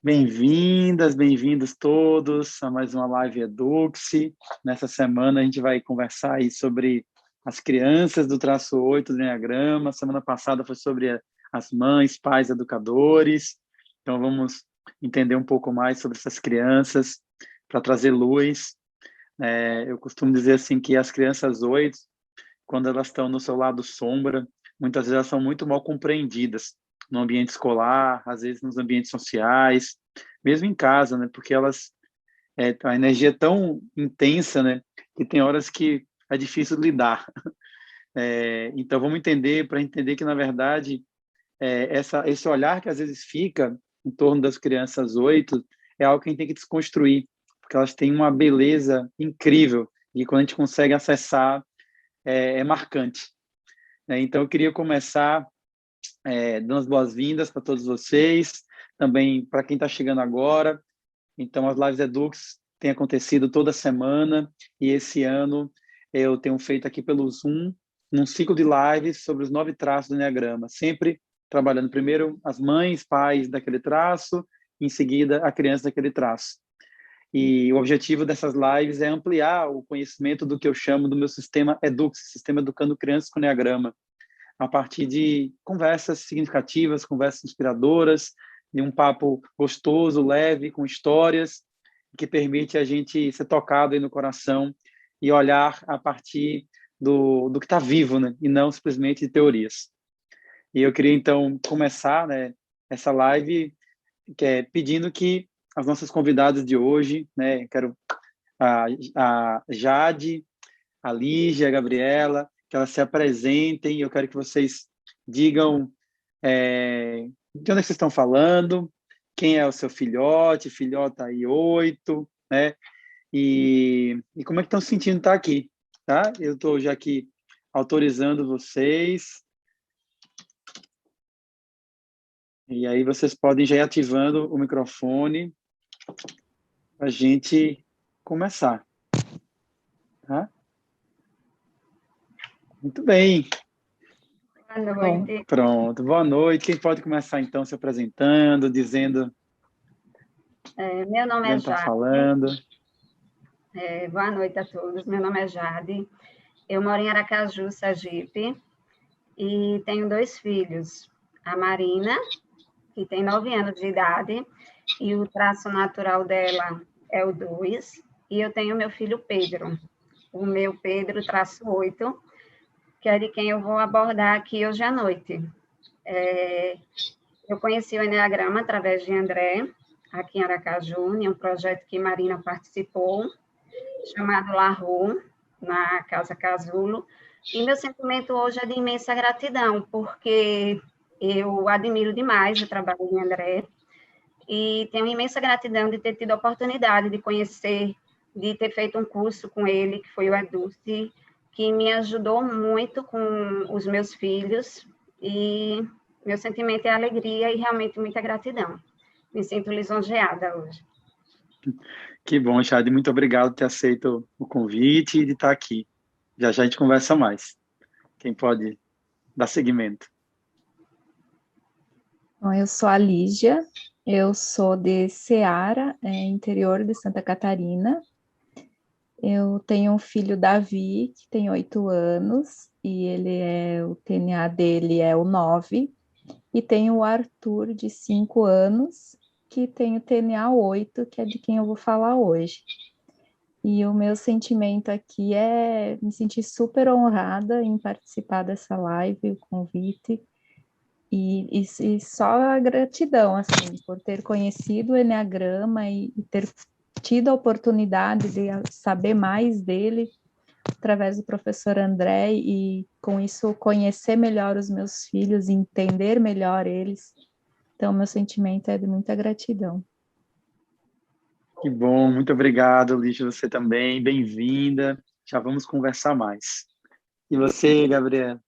Bem-vindas, bem-vindos todos a mais uma live Eduque-se. Nessa semana a gente vai conversar aí sobre as crianças do traço 8 do Enneagrama. Semana passada foi sobre as mães, pais, educadores. Então vamos entender um pouco mais sobre essas crianças para trazer luz. Eu costumo dizer assim que as crianças 8, quando elas estão no seu lado sombra, muitas vezes elas são muito mal compreendidas no ambiente escolar, às vezes nos ambientes sociais, mesmo em casa, né? Porque a energia é tão intensa, né? Que tem horas que é difícil lidar. Então vamos entender, para entender que na verdade esse olhar que às vezes fica em torno das crianças 8 é algo que a gente tem que desconstruir, porque elas têm uma beleza incrível e quando a gente consegue acessar é marcante. Então, eu queria começar dando as boas-vindas para todos vocês, também para quem está chegando agora. Então, as Lives Edux têm acontecido toda semana e esse ano eu tenho feito aqui pelo Zoom num ciclo de lives sobre os 9 traços do Enneagrama, sempre trabalhando primeiro as mães, pais daquele traço, em seguida a criança daquele traço. E o objetivo dessas lives é ampliar o conhecimento do que eu chamo do meu sistema Edux, Sistema Educando Crianças com Enneagrama, a partir de conversas significativas, conversas inspiradoras, de um papo gostoso, leve, com histórias, que permite a gente ser tocado aí no coração e olhar a partir do que está vivo, né? E não simplesmente de teorias. E eu queria, então, começar, né, essa live pedindo que as nossas convidadas de hoje, né, quero a, a Jade, a Lígia, a Gabriela, que elas se apresentem. Eu quero que vocês digam de onde é que vocês estão falando, quem é o seu filhote, filhota aí 8, né? E como é que estão se sentindo estar aqui, tá? Eu estou já aqui autorizando vocês. E aí vocês podem já ir ativando o microfone para a gente começar, tá? Muito bem. Boa Bom, noite. Pronto. Boa noite. Quem pode começar então se apresentando, dizendo Meu nome de é onde está Jade. falando? Boa noite a todos. Meu nome é Jade. Eu moro em Aracaju, Sergipe, e tenho 2 filhos. A Marina, que tem 9 anos de idade, e o traço natural dela é o 2. E eu tenho meu filho Pedro. O meu Pedro, traço 8, que é de quem eu vou abordar aqui hoje à noite. Eu conheci o Enneagrama através de André, aqui em Aracaju, em um projeto que Marina participou, chamado Lahu, na Casa Casulo. E meu sentimento hoje é de imensa gratidão, porque eu admiro demais o trabalho de André e tenho imensa gratidão de ter tido a oportunidade de conhecer, de ter feito um curso com ele, que foi o Educe, que me ajudou muito com os meus filhos e meu sentimento é alegria e realmente muita gratidão. Me sinto lisonjeada hoje. Que bom, Chad. Muito obrigado por ter aceito o convite e de estar aqui. Já já a gente conversa mais. Quem pode dar seguimento? bom, eu sou a Lígia, eu sou de Ceará, interior de Santa Catarina. Eu tenho um filho, Davi, que tem 8 anos, e o TNA dele é o 9. E tenho o Arthur, de 5 anos, que tem o TNA 8, que é de quem eu vou falar hoje. E o meu sentimento aqui é me sentir super honrada em participar dessa live, o convite, e só a gratidão, assim, por ter conhecido o Enneagrama e ter tido a oportunidade de saber mais dele através do professor André e, com isso, conhecer melhor os meus filhos, entender melhor eles. Então, meu sentimento é de muita gratidão. Que bom, muito obrigado, Lígia, você também. Bem-vinda. Já vamos conversar mais. E você, Gabriela?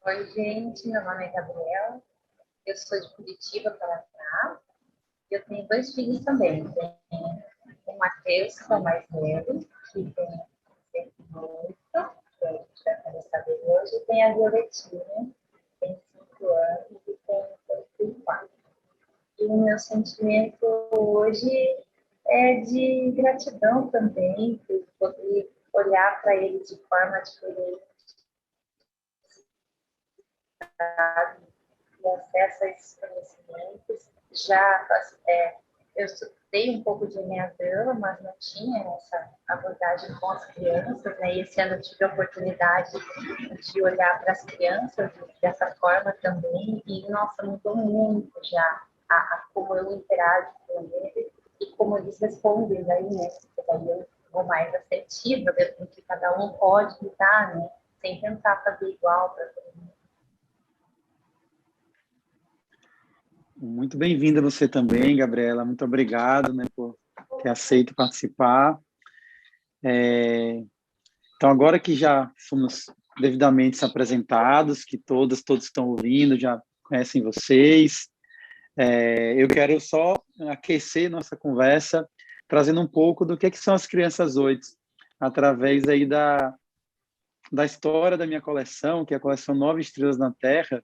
Oi, gente, meu nome é Gabriela, eu sou de Curitiba, Paraná. Eu tenho 2 filhos também. Tenho o Matheus, que é o mais velho, que tem 8, que a gente vai conversar dele hoje, e tem a Violetinha, que tem 5 anos e tem 4. E o meu sentimento hoje é de gratidão também, por poder olhar para ele de forma diferente, e acesso a esses conhecimentos. Já eu estudei um pouco de Enneagrama, mas não tinha essa abordagem com as crianças, né? E esse ano eu tive a oportunidade de olhar para as crianças dessa forma também, e, nossa, mudou muito já como eu interajo com eles e como eles respondem daí, né? Porque daí eu vou mais assertiva, ver com que cada um pode lidar, né? Sem tentar fazer igual para todo mundo. Muito bem-vinda você também, Gabriela. Muito obrigado, né, por ter aceito participar. Então, agora que já fomos devidamente apresentados, que todos estão ouvindo, já conhecem vocês, eu quero só aquecer nossa conversa, trazendo um pouco do que são as Crianças 8, através aí da história da minha coleção, que é a coleção 9 Estrelas na Terra,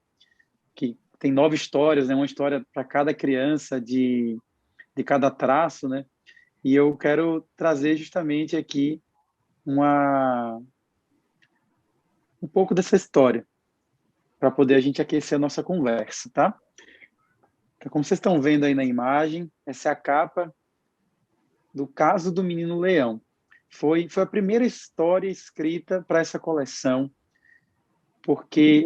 que tem 9 histórias, né? Uma história para cada criança de cada traço, né? E eu quero trazer justamente aqui um pouco dessa história, para poder a gente aquecer a nossa conversa, tá? Então, como vocês estão vendo aí na imagem, essa é a capa do Caso do Menino Leão. Foi a primeira história escrita para essa coleção, porque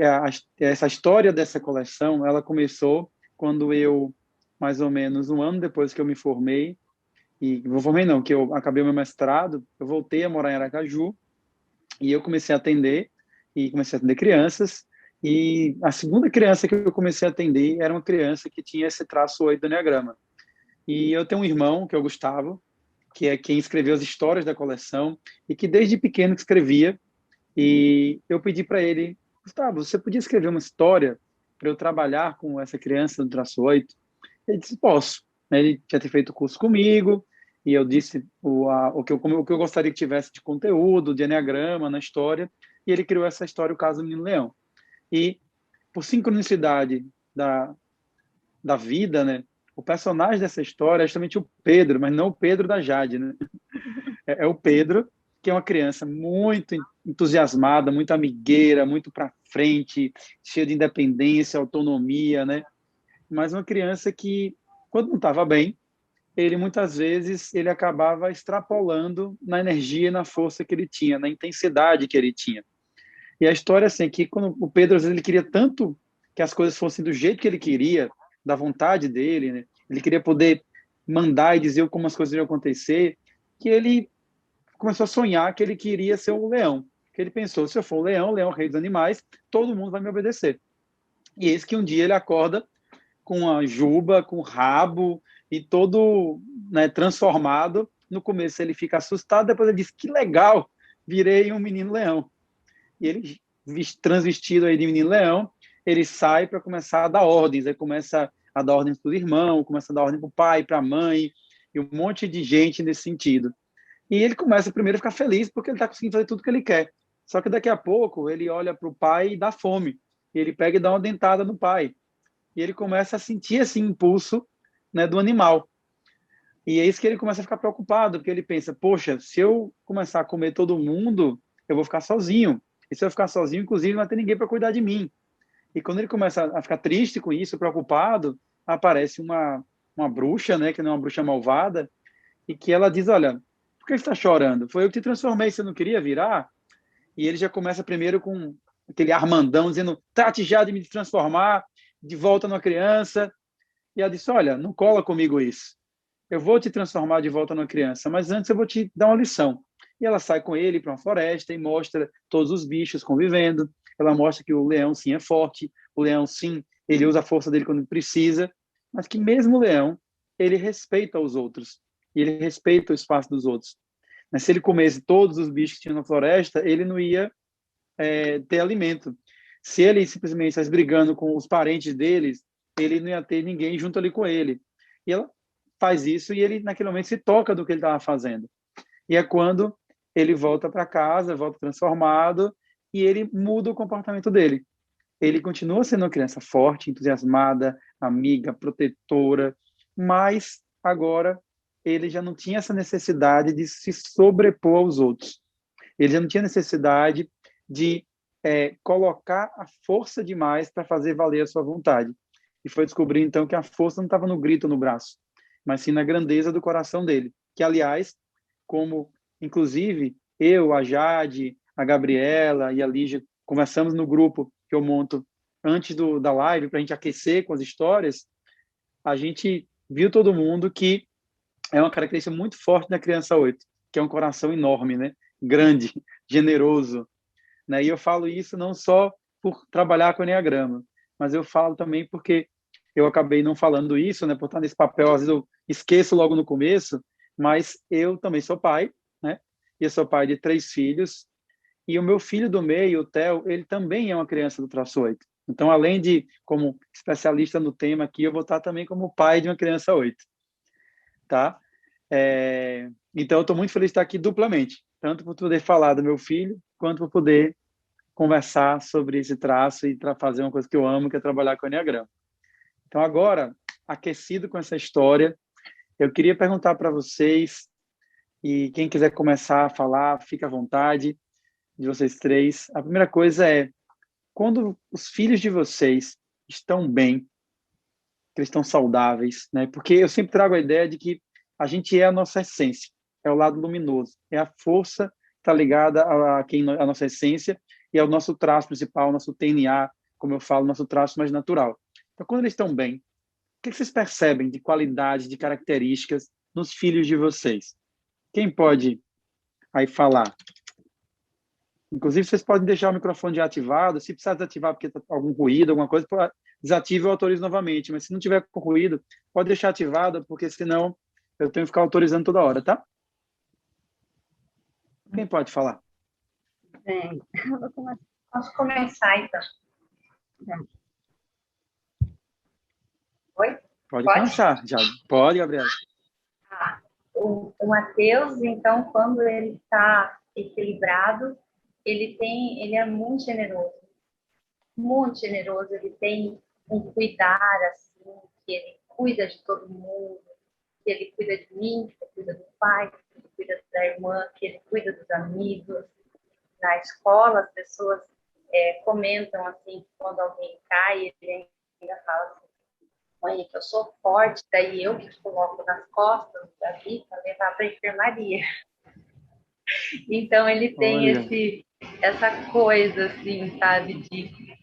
essa história dessa coleção, ela começou quando eu, mais ou menos um ano depois que eu me formei, que eu acabei o meu mestrado, eu voltei a morar em Aracaju, e eu comecei a atender crianças, e a segunda criança que eu comecei a atender era uma criança que tinha esse traço 8 do Enneagrama. E eu tenho um irmão, que é o Gustavo, que é quem escreveu as histórias da coleção, e que desde pequeno escrevia, e eu pedi para ele: Gustavo, você podia escrever uma história para eu trabalhar com essa criança do traço 8? Ele disse: posso. Ele tinha feito curso comigo, e eu disse o que eu gostaria que tivesse de conteúdo, de enneagrama na história, e ele criou essa história, o Caso do Menino Leão. E, por sincronicidade da vida, né, o personagem dessa história é justamente o Pedro, mas não o Pedro da Jade, né? É o Pedro, que é uma criança muito entusiasmada, muito amigueira, muito para frente, cheia de independência, autonomia, né? Mas uma criança que, quando não estava bem, ele muitas vezes ele acabava extrapolando na energia e na força que ele tinha, na intensidade que ele tinha. E a história assim, é que quando o Pedro às vezes ele queria tanto que as coisas fossem do jeito que ele queria, da vontade dele, né? Ele queria poder mandar e dizer como as coisas iam acontecer, que ele começou a sonhar que ele queria ser um leão. Que ele pensou: se eu for um leão, leão rei dos animais, todo mundo vai me obedecer. E eis que um dia ele acorda com a juba, com o rabo e todo, né, transformado. No começo ele fica assustado, depois ele diz: que legal, virei um menino leão. E ele, transvestido aí de menino leão, ele sai para começar a dar ordens. Aí começa a dar ordens para o irmão, começa a dar ordem para o pai, para a mãe, e um monte de gente nesse sentido. E ele começa primeiro a ficar feliz porque ele está conseguindo fazer tudo o que ele quer. Só que daqui a pouco ele olha para o pai e dá fome. E ele pega e dá uma dentada no pai. E ele começa a sentir esse impulso, né, do animal. E é isso que ele começa a ficar preocupado, porque ele pensa: poxa, se eu começar a comer todo mundo, eu vou ficar sozinho. E se eu ficar sozinho, inclusive, não vai ter ninguém para cuidar de mim. E quando ele começa a ficar triste com isso, preocupado, aparece uma bruxa, né, que não é uma bruxa malvada, e que ela diz: olha, por que você está chorando? Foi eu que te transformei, você não queria virar? E ele já começa primeiro com aquele armandão, dizendo: trate já de me transformar de volta numa criança. E ela disse: olha, não cola comigo isso. Eu vou te transformar de volta numa criança, mas antes eu vou te dar uma lição. E ela sai com ele para uma floresta e mostra todos os bichos convivendo. Ela mostra que o leão, sim, é forte. O leão, sim, ele usa a força dele quando precisa. Mas que mesmo o leão, ele respeita os outros. E ele respeita o espaço dos outros. Mas se ele comesse todos os bichos que tinha na floresta, ele não ia ter alimento. Se ele simplesmente estivesse brigando com os parentes deles, ele não ia ter ninguém junto ali com ele. E ela faz isso e ele, naquele momento, se toca do que ele estava fazendo. E é quando ele volta para casa, volta transformado, e ele muda o comportamento dele. Ele continua sendo uma criança forte, entusiasmada, amiga, protetora, mas agora ele já não tinha essa necessidade de se sobrepor aos outros. Ele já não tinha necessidade de colocar a força demais para fazer valer a sua vontade. E foi descobrir, então, que a força não estava no grito no braço, mas sim na grandeza do coração dele. Que, aliás, como, inclusive, eu, a Jade, a Gabriela e a Lígia conversamos no grupo que eu monto antes da live, para a gente aquecer com as histórias, a gente viu todo mundo que é uma característica muito forte da criança 8, que é um coração enorme, né? Grande, generoso. Né? E eu falo isso não só por trabalhar com o Enneagrama, mas eu falo também porque eu acabei não falando isso, né? Por estar nesse papel, às vezes eu esqueço logo no começo, mas eu também sou pai, né? E eu sou pai de 3 filhos, e o meu filho do meio, o Theo, ele também é uma criança do traço 8. Então, além de como especialista no tema aqui, eu vou estar também como pai de uma criança 8, tá? Então, eu estou muito feliz de estar aqui duplamente, tanto por poder falar do meu filho, quanto por poder conversar sobre esse traço e fazer uma coisa que eu amo, que é trabalhar com o Enneagrama. Então, agora, aquecido com essa história, eu queria perguntar para vocês, e quem quiser começar a falar, fica à vontade, de vocês 3. A primeira coisa é, quando os filhos de vocês estão bem, que eles estão saudáveis, né? Porque eu sempre trago a ideia de que a gente é a nossa essência, é o lado luminoso, é a força que está ligada a nossa essência e ao nosso traço principal, nosso TNA, como eu falo, nosso traço mais natural. Então, quando eles estão bem, o que vocês percebem de qualidade, de características nos filhos de vocês? Quem pode aí falar? Inclusive, vocês podem deixar o microfone ativado. Se precisar desativar porque está algum ruído, alguma coisa, desative ou autorize novamente. Mas se não tiver com ruído, pode deixar ativado, porque senão eu tenho que ficar autorizando toda hora, tá? Quem pode falar? Bem, Posso começar, então? Oi? Pode começar. Já pode, Gabriela. O Matheus, então, quando ele está equilibrado, ele é muito generoso, ele tem um cuidar, assim, que ele cuida de todo mundo, que ele cuida de mim, que ele cuida do pai, que ele cuida da irmã, que ele cuida dos amigos. Na escola, as pessoas comentam, assim, que quando alguém cai, ele ainda fala assim, mãe, que eu sou forte, daí eu que coloco nas costas da Davi para levar para a enfermaria. Então, ele tem essa coisa, assim, sabe,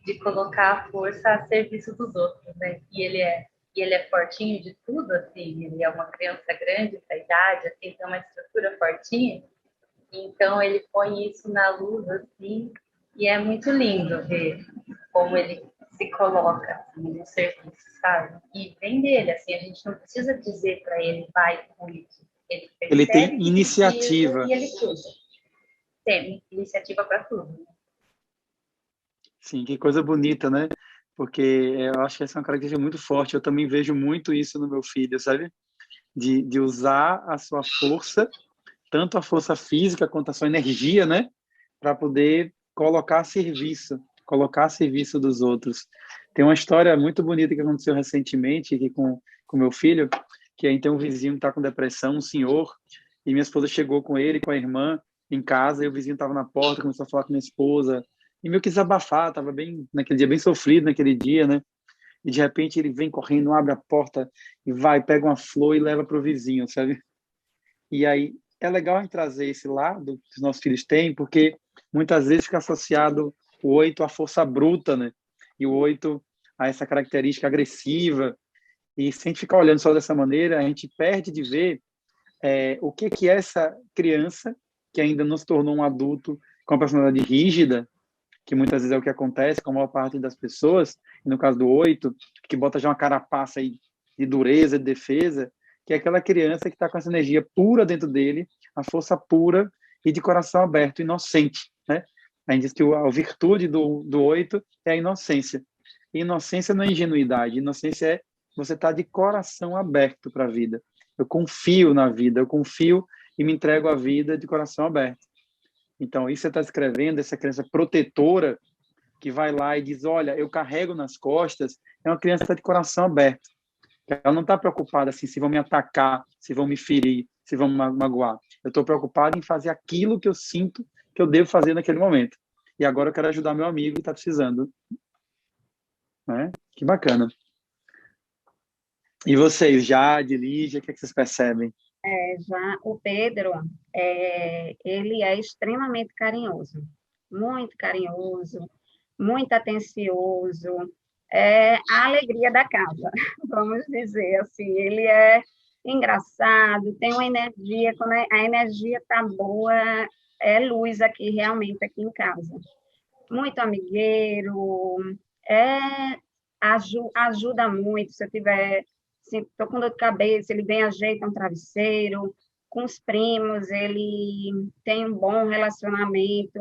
de colocar a força a serviço dos outros, né? E ele é fortinho de tudo, assim, ele é uma criança grande da idade, assim, tem uma estrutura fortinha. Então, ele põe isso na luz, assim, e é muito lindo ver como ele se coloca assim, no serviço, sabe? E vem dele, assim, a gente não precisa dizer para ele, vai com isso. Ele tem iniciativa. E ele cuida. Tem iniciativa para tudo. Sim, que coisa bonita, né? Porque eu acho que essa é uma característica muito forte. Eu também vejo muito isso no meu filho, sabe? De usar a sua força, tanto a força física quanto a sua energia, né? Para poder colocar a serviço dos outros. Tem uma história muito bonita que aconteceu recentemente aqui com meu filho, que aí tem um vizinho que está com depressão, um senhor, e minha esposa chegou com ele, com a irmã, em casa, e o vizinho estava na porta, começou a falar com minha esposa, e meio que desabafar, estava bem, naquele dia, bem sofrido naquele dia, né? E de repente ele vem correndo, abre a porta e vai, pega uma flor e leva para o vizinho, sabe? E aí é legal a gente trazer esse lado que os nossos filhos têm, porque muitas vezes fica associado o 8 à força bruta, né? E o 8 a essa característica agressiva. E se a gente ficar olhando só dessa maneira, a gente perde de ver o que é essa criança que ainda não se tornou um adulto com uma personalidade rígida, que muitas vezes é o que acontece com a maior parte das pessoas, e no caso do 8, que bota já uma carapaça aí de dureza, de defesa, que é aquela criança que está com essa energia pura dentro dele, a força pura e de coração aberto, inocente, né? A gente diz que a virtude do 8 é a inocência. E inocência não é ingenuidade, inocência é você estar de coração aberto para a vida. Eu confio na vida, eu confio e me entrego à vida de coração aberto. Então, isso você está descrevendo, essa criança protetora que vai lá e diz, olha, eu carrego nas costas, é uma criança que está de coração aberto. Ela não está preocupada assim, se vão me atacar, se vão me ferir, se vão me magoar. Eu estou preocupada em fazer aquilo que eu sinto que eu devo fazer naquele momento. E agora eu quero ajudar meu amigo que está precisando. Né? Que bacana. E vocês, Jade, Lígia, o que vocês percebem? Já o Pedro, ele é extremamente carinhoso, muito atencioso, é a alegria da casa, vamos dizer assim. Ele é engraçado, tem uma energia, quando a energia está boa, é luz aqui, realmente, aqui em casa. Muito amigueiro, ajuda muito, se eu tiver, estou com dor de cabeça, ele vem, ajeita um travesseiro, com os primos, ele tem um bom relacionamento.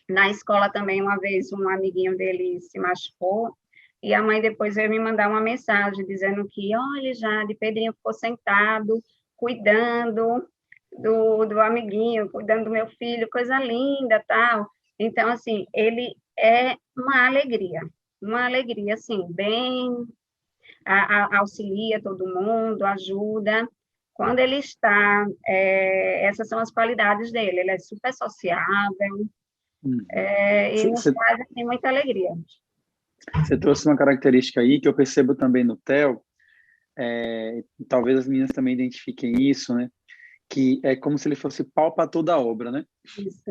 Na escola também, uma vez, um amiguinho dele se machucou, e a mãe depois veio me mandar uma mensagem dizendo que, olha, Jade, Pedrinho ficou sentado, cuidando do amiguinho, cuidando do meu filho, coisa linda, tal. Então, assim, ele é uma alegria, assim, bem, auxilia todo mundo, ajuda. Quando ele está, essas são as qualidades dele, ele é super sociável, e nos traz, assim, muita alegria. Você trouxe uma característica aí que eu percebo também no Theo, talvez as meninas também identifiquem isso, né? Que é como se ele fosse pau para toda a obra, né? Isso.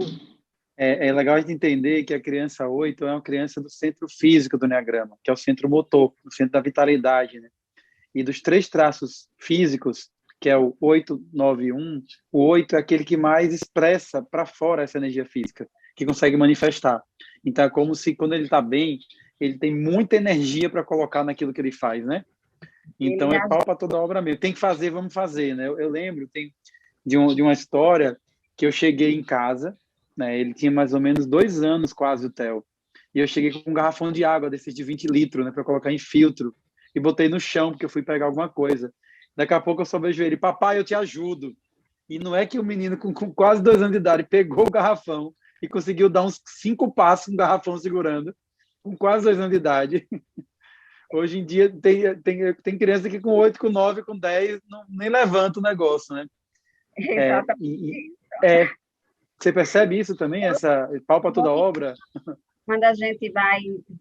É legal a gente entender que a criança 8 é uma criança do centro físico do Enneagrama, que é o centro motor, o centro da vitalidade, né? E dos 3 traços físicos, que é o 8, 9 e 1, o 8 é aquele que mais expressa para fora essa energia física, que consegue manifestar. Então, é como se, quando ele está bem, ele tem muita energia para colocar naquilo que ele faz, né? Então, é pau para toda obra mesmo. Tem que fazer, vamos fazer, né? Eu lembro de uma história que eu cheguei em casa, né? Ele tinha mais ou menos 2 anos quase, o Theo. E eu cheguei com um garrafão de água desses de 20 litros, né? Para colocar em filtro. E botei no chão, porque eu fui pegar alguma coisa. Daqui a pouco eu só vejo ele, papai, eu te ajudo. E não é que o menino com quase 2 anos de idade pegou o garrafão e conseguiu dar uns 5 passos com o garrafão segurando, com quase 2 anos de idade. Hoje em dia tem criança que com 8, com 9, com 10, nem levanta o negócio, né? Exatamente. Você percebe isso também, essa pau para toda obra? Quando a gente vai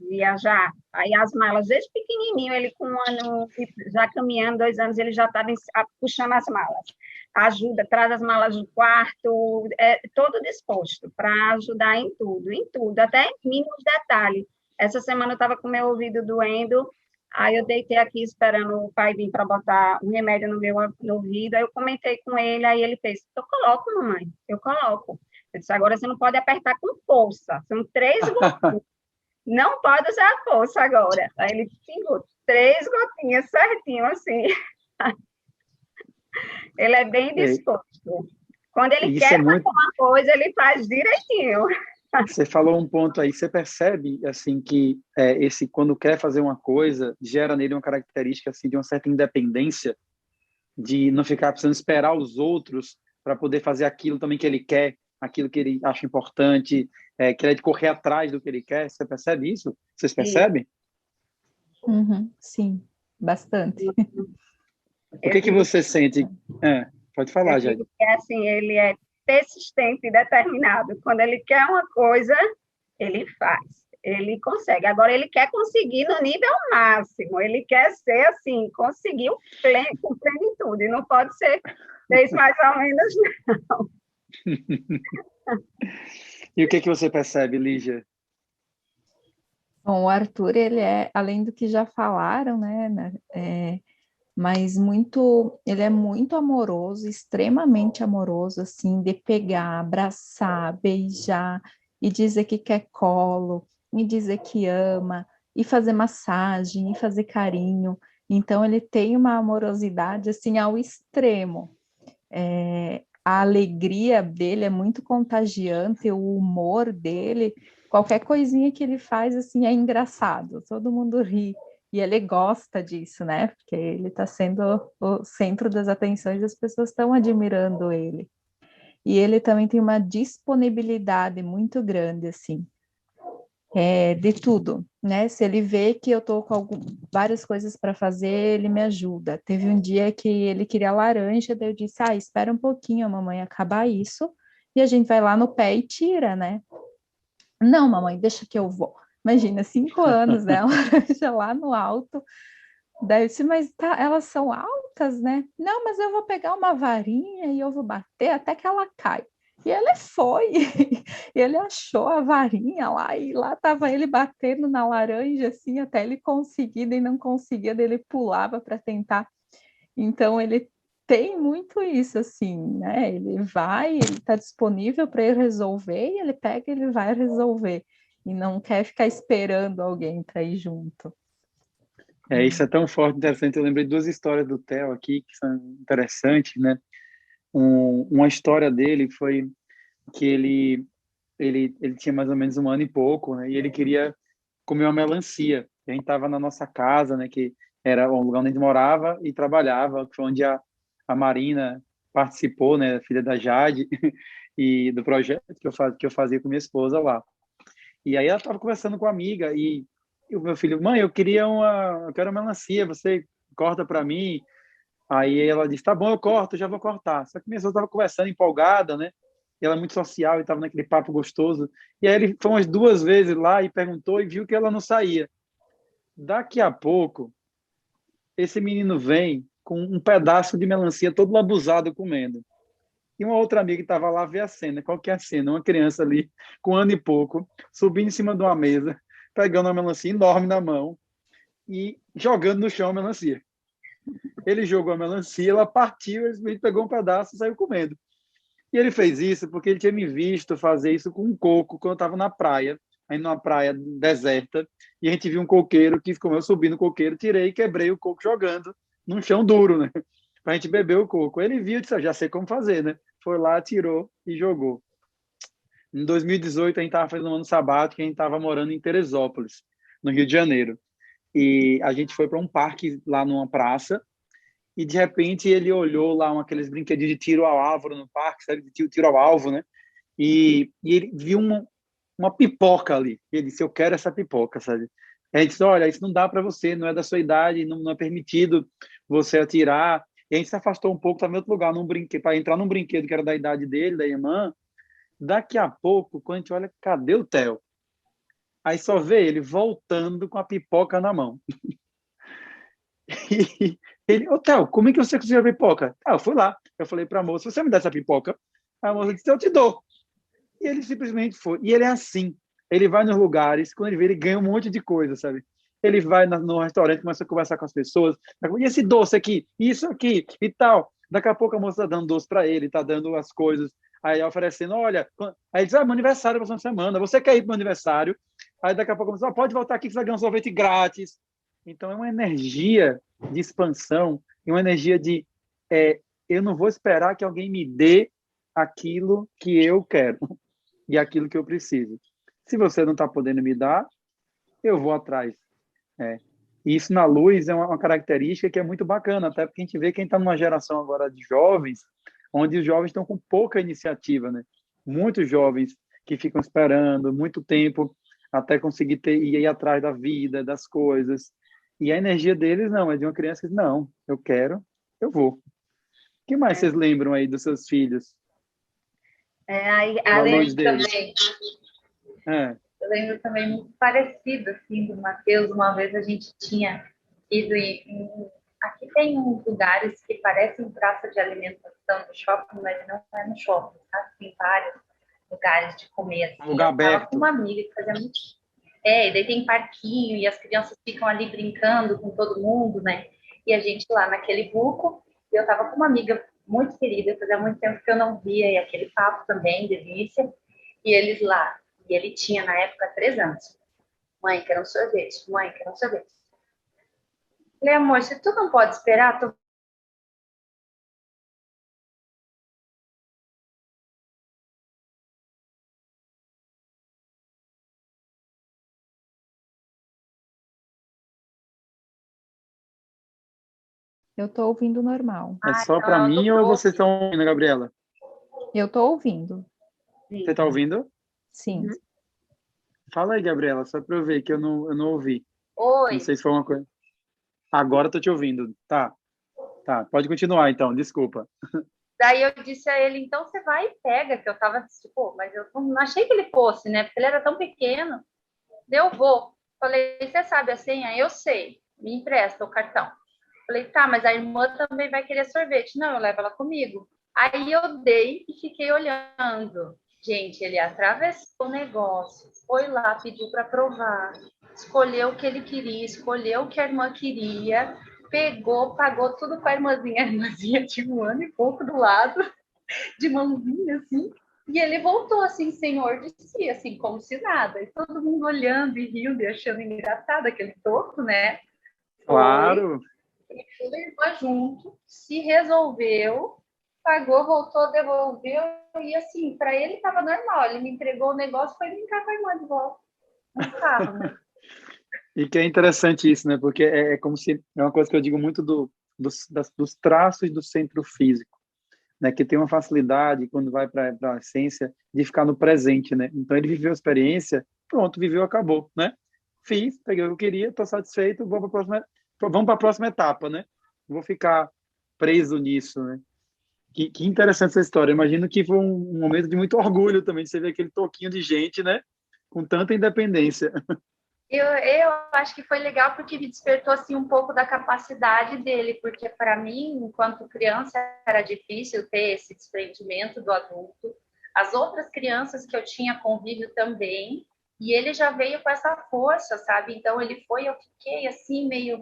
viajar, aí as malas, desde pequenininho, ele com 1 ano, já caminhando, 2 anos, ele já estava puxando as malas. Ajuda, traz as malas do quarto, todo disposto para ajudar em tudo, até mínimos detalhes. Essa semana eu estava com meu ouvido doendo, aí eu deitei aqui esperando o pai vir para botar um remédio no ouvido, aí eu comentei com ele, aí ele fez, eu coloco, mamãe, eu coloco. Eu disse, agora você não pode apertar com força, são 3 gotinhas, não pode usar a força agora. Aí ele pingou 3 gotinhas certinho, assim. Ele é bem disposto. Quando ele quer fazer uma coisa, ele faz direitinho. Você falou um ponto aí, você percebe assim que quando quer fazer uma coisa, gera nele uma característica assim de uma certa independência, de não ficar precisando esperar os outros para poder fazer aquilo também que ele quer, aquilo que ele acha importante, querer correr atrás do que ele quer. Você percebe isso? Vocês percebem? Sim, bastante. O que você sente? Pode falar, Jade. Assim, ele é persistente e determinado. Quando ele quer uma coisa, ele faz. Ele consegue. Agora, ele quer conseguir no nível máximo. Ele quer ser assim, conseguir com plenitude. Não pode ser 3 mais ou menos, não. E o que você percebe, Lígia? Bom, o Arthur, ele é, além do que já falaram, né, mas ele é muito amoroso, extremamente amoroso, assim, de pegar, abraçar, beijar, e dizer que quer colo, e dizer que ama, e fazer massagem, e fazer carinho. Então, ele tem uma amorosidade, assim, ao extremo. A alegria dele é muito contagiante, o humor dele, qualquer coisinha que ele faz, assim, é engraçado, todo mundo ri. E ele gosta disso, né? Porque ele está sendo o centro das atenções, as pessoas estão admirando ele. E ele também tem uma disponibilidade muito grande, assim. de tudo, né? Se ele vê que eu tô com várias coisas para fazer, ele me ajuda. Teve um dia que ele queria laranja, daí eu disse, espera um pouquinho, mamãe, acabar isso, e a gente vai lá no pé e tira, né? Não, mamãe, deixa que eu vou. Imagina, 5 anos, né? A laranja lá no alto. Daí eu disse, mas tá, elas são altas, né? Não, mas eu vou pegar uma varinha e eu vou bater até que ela cai. E ele foi, e ele achou a varinha lá, e lá estava ele batendo na laranja, assim, até ele conseguir, e não conseguia, daí ele pulava para tentar. Então, ele tem muito isso, assim, né? Ele vai, ele está disponível para ele resolver, e ele pega e ele vai resolver. E não quer ficar esperando alguém para ir junto. Isso é tão forte, interessante. Eu lembrei de duas histórias do Theo aqui que são interessantes, né? Uma história dele foi que ele tinha mais ou menos 1 ano e pouco, né? E ele queria comer uma melancia. A gente estava na nossa casa, né? Que era o lugar onde a gente morava e trabalhava, que foi onde a Marina participou, né? Filha da Jade, e do projeto que eu fazia com minha esposa lá. E aí ela estava conversando com a amiga e o meu filho, mãe, eu quero uma melancia, você corta para mim? Aí ela disse, tá bom, eu corto, já vou cortar. Só que minha esposa estava conversando, empolgada, né? E ela é muito social e estava naquele papo gostoso. E aí ele foi umas 2 vezes lá e perguntou e viu que ela não saía. Daqui a pouco, esse menino vem com um pedaço de melancia todo labuzado comendo. E uma outra amiga que estava lá vê a cena. Qual que é a cena? Uma criança ali, com 1 ano e pouco, subindo em cima de uma mesa, pegando uma melancia enorme na mão e jogando no chão a melancia. Ele jogou a melancia, ela partiu, ele pegou um pedaço e saiu comendo. E ele fez isso porque ele tinha me visto fazer isso com um coco quando eu estava na praia, aí numa praia deserta, e a gente viu um coqueiro, quis comer, eu subi no coqueiro, tirei e quebrei o coco jogando num chão duro, né? Pra gente beber o coco. Ele viu e disse, já sei como fazer, né? Foi lá, tirou e jogou. Em 2018, a gente estava fazendo um ano sabático, a gente estava morando em Teresópolis, no Rio de Janeiro. E a gente foi para um parque lá numa praça, e de repente ele olhou lá aqueles brinquedinhos de tiro ao alvo no parque, sabe? De tiro ao alvo, né? E ele viu uma pipoca ali. Ele disse, eu quero essa pipoca, sabe? A gente disse, olha, isso não dá para você, não é da sua idade, não é permitido você atirar. E a gente se afastou um pouco, estava em outro lugar, num brinquedo, para entrar num brinquedo que era da idade dele, da irmã. Daqui a pouco, quando a gente olha, cadê o Theo? Aí só vê ele voltando com a pipoca na mão. E ele, ô Theo, como é que você conseguiu a pipoca? Eu fui lá. Eu falei para a moça, você me dá essa pipoca? A moça disse, eu te dou. E ele simplesmente foi. E ele é assim. Ele vai nos lugares, quando ele vê, ele ganha um monte de coisa, sabe? Ele vai no restaurante, começa a conversar com as pessoas. E esse doce aqui, isso aqui e tal. Daqui a pouco a moça está dando doce para ele, está dando as coisas. Aí oferecendo, olha. Aí ele diz, meu aniversário é para semana, você quer ir para o meu aniversário? Aí daqui a pouco a moça, pode voltar aqui que você vai ganhar um sorvete grátis. Então é uma energia de expansão e uma energia de eu não vou esperar que alguém me dê aquilo que eu quero e aquilo que eu preciso. Se você não está podendo me dar, eu vou atrás. E isso na luz é uma característica que é muito bacana, até porque a gente vê quem está numa geração agora de jovens, onde os jovens estão com pouca iniciativa, né? Muitos jovens que ficam esperando muito tempo até conseguir ir atrás da vida, das coisas. E a energia deles não, é de uma criança que diz, não, eu quero, eu vou. O que mais vocês lembram aí dos seus filhos? Eu lembro também muito parecido, assim, do Matheus. Uma vez a gente tinha ido aqui tem uns lugares que parecem praça de alimentação do shopping, mas não é no shopping, tá? Tem vários lugares de comer, assim. Um lugar aberto. Com uma amiga que fazia muito... e daí tem parquinho e as crianças ficam ali brincando com todo mundo, né? E a gente lá naquele buco, e eu tava com uma amiga muito querida, fazia muito tempo que eu não via, e aquele papo também, delícia, e eles lá. E ele tinha, na época, 3 anos. Mãe, quero um sorvete. Mãe, quero um sorvete. Falei, amor, se tu não pode esperar, tu... Eu estou ouvindo normal. É só para mim ou vocês estão ouvindo, Gabriela? Eu estou ouvindo. Você está ouvindo? Sim. Fala aí, Gabriela, só para eu ver que eu não ouvi. Não Oi. sei se foi uma coisa. Agora tô te ouvindo. Tá. Pode continuar então, desculpa. Daí eu disse a ele, então você vai e pega, que eu tava tipo, mas eu não achei que ele fosse, né? Porque ele era tão pequeno. Daí eu vou. Falei, você sabe a senha? Eu sei. Me empresta o cartão. Falei, tá, mas a irmã também vai querer sorvete. Não, eu levo ela comigo. Aí eu dei e fiquei olhando. Gente, ele atravessou o negócio, foi lá, pediu para provar, escolheu o que ele queria, escolheu o que a irmã queria, pegou, pagou tudo com a irmãzinha tinha 1 ano e pouco do lado, de mãozinha assim, e ele voltou assim, senhor de si, assim, como se nada, e todo mundo olhando e rindo e achando engraçado aquele toco, né? Foi, Claro. toda a irmã junto, se resolveu, pagou, voltou, devolveu, e assim, para ele estava normal, ele me entregou o negócio, foi brincar com a irmã de volta no carro, né? E que é interessante isso, né? Porque é como se é uma coisa que eu digo muito dos traços do centro físico, né? Que tem uma facilidade quando vai para a essência de ficar no presente, né? Então ele viveu a experiência, pronto, viveu, acabou, né? Fiz, peguei o que eu queria, estou satisfeito, vamos para a próxima etapa, né? Não vou ficar preso nisso, né? Que interessante essa história. Imagino que foi um momento de muito orgulho também de você ver aquele toquinho de gente, né? Com tanta independência. Eu acho que foi legal porque me despertou assim um pouco da capacidade dele, porque para mim, enquanto criança, era difícil ter esse desprendimento do adulto. As outras crianças que eu tinha convívio também, e ele já veio com essa força, sabe? Então ele foi, eu fiquei assim meio,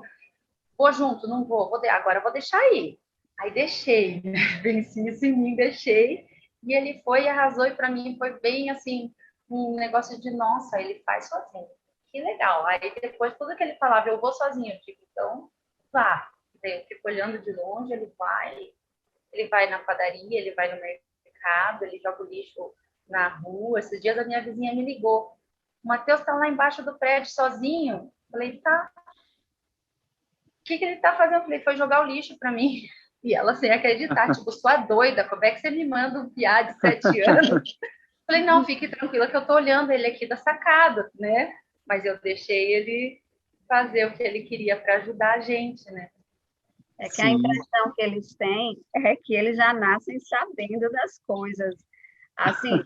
vou junto, não vou, agora eu vou deixar aí. Aí deixei, né? Venci isso em mim, deixei. E ele foi e arrasou, e para mim foi bem assim, um negócio de nossa, ele faz sozinho. Que legal. Aí depois, tudo que ele falava, eu vou sozinho, eu digo, então vá. Daí eu fico olhando de longe, ele vai na padaria, ele vai no mercado, ele joga o lixo na rua. Esses dias a minha vizinha me ligou. O Matheus está lá embaixo do prédio sozinho. Falei, tá. O que ele tá fazendo? Eu falei, foi jogar o lixo para mim. E ela sem acreditar, tipo, sua doida, como é que você me manda um piá de 7 anos? Falei, não, fique tranquila que eu tô olhando ele aqui da sacada, né? Mas eu deixei ele fazer o que ele queria para ajudar a gente, né? É que a Sim. impressão que eles têm é que eles já nascem sabendo das coisas. Assim,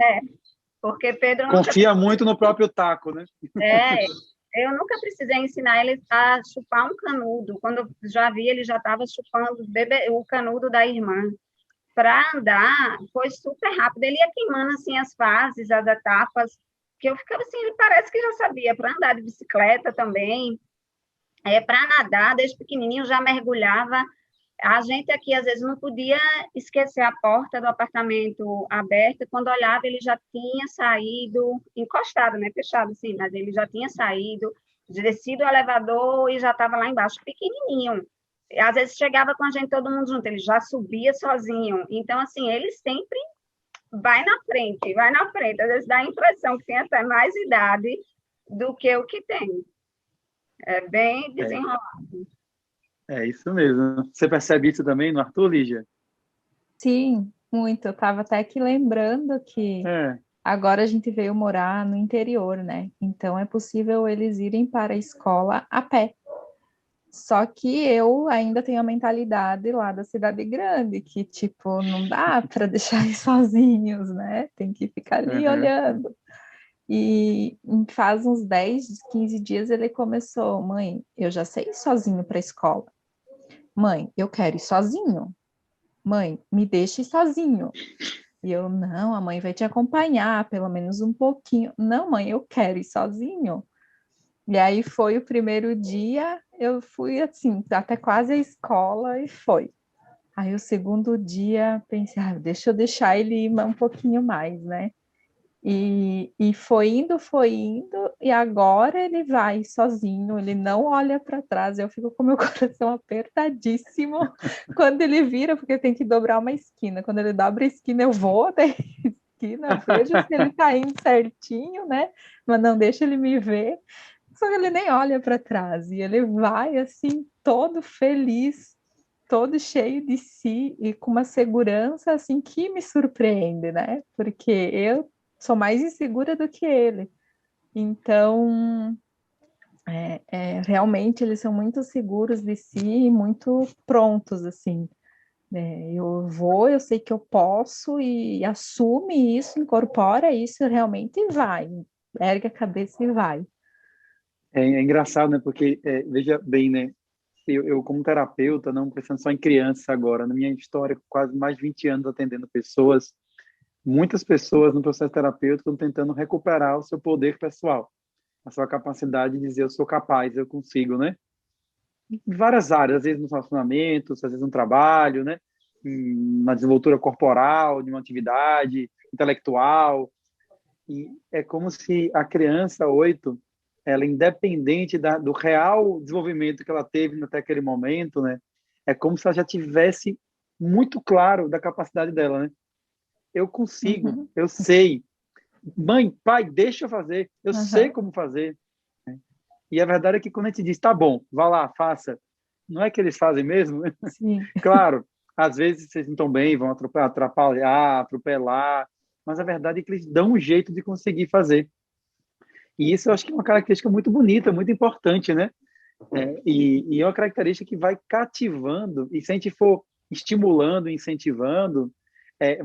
é, porque Pedro nunca Confia muito no próprio taco, né? é, eu nunca precisei ensinar ele a chupar um canudo. Quando eu já vi, ele já estava chupando o canudo da irmã. Para andar, foi super rápido. Ele ia queimando assim as fases, as etapas, que eu ficava assim, ele parece que já sabia. Para andar de bicicleta também, para nadar, desde pequenininho já mergulhava. A gente aqui, às vezes, não podia esquecer a porta do apartamento aberta, quando olhava, ele já tinha saído, encostado, né, fechado assim, mas ele já tinha saído, descido o elevador e já estava lá embaixo, pequenininho. Às vezes chegava com a gente todo mundo junto, ele já subia sozinho. Então, assim, ele sempre vai na frente. Às vezes dá a impressão que tem até mais idade do que o que tem. É bem É, desenrolado. é isso mesmo. Você percebe isso também no Arthur, Lígia? Sim, muito. Eu estava até aqui lembrando que É. agora a gente veio morar no interior, né? Então é possível eles irem para a escola a pé. Só que eu ainda tenho a mentalidade lá da cidade grande, que tipo, não dá para deixar eles sozinhos, né? Tem que ficar ali Uhum. olhando. E faz uns 10, 15 dias ele começou, mãe, eu já sei ir sozinho para a escola. Mãe, eu quero ir sozinho. Mãe, me deixe sozinho. E eu, não, a mãe vai te acompanhar, pelo menos um pouquinho. Não, mãe, eu quero ir sozinho. E aí foi o primeiro dia, eu fui assim, até quase a escola e foi. Aí o segundo dia, pensei, deixa eu deixar ele ir um pouquinho mais, né? E foi indo, e agora ele vai sozinho, ele não olha para trás. Eu fico com meu coração apertadíssimo quando ele vira, porque tem que dobrar uma esquina. Quando ele dobra a esquina, eu vou até a esquina, vejo se ele está indo certinho, né? Mas não deixa ele me ver. Só que ele nem olha para trás, e ele vai assim, todo feliz, todo cheio de si e com uma segurança assim que me surpreende, né? Porque eu sou mais insegura do que ele. Então, realmente eles são muito seguros de si e muito prontos, assim. Eu sei que eu posso e assume isso, incorpora isso realmente e vai. Ergue a cabeça e vai. É engraçado, né? Porque, veja bem, né? Eu, como terapeuta, não pensando só em criança agora, na minha história, quase mais de 20 anos atendendo pessoas, muitas pessoas no processo terapêutico estão tentando recuperar o seu poder pessoal, a sua capacidade de dizer eu sou capaz, eu consigo, né? Em várias áreas, às vezes nos relacionamentos, às vezes no trabalho, né? Na desenvoltura corporal, de uma atividade intelectual. E é como se a criança 8, ela independente do real desenvolvimento que ela teve até aquele momento, né? É como se ela já tivesse muito claro da capacidade dela, né? Eu consigo, Uhum, eu sei. Mãe, pai, deixa eu fazer. Eu sei uhum, como fazer. E a verdade é que quando a gente diz, tá bom, vá lá, faça, não é que eles fazem mesmo? sim. Claro, às vezes vocês não estão bem, vão atrapalhar, atropelar, mas a verdade é que eles dão um jeito de conseguir fazer. E isso eu acho que é uma característica muito bonita, muito importante, né? E é uma característica que vai cativando, e se a gente for estimulando, incentivando,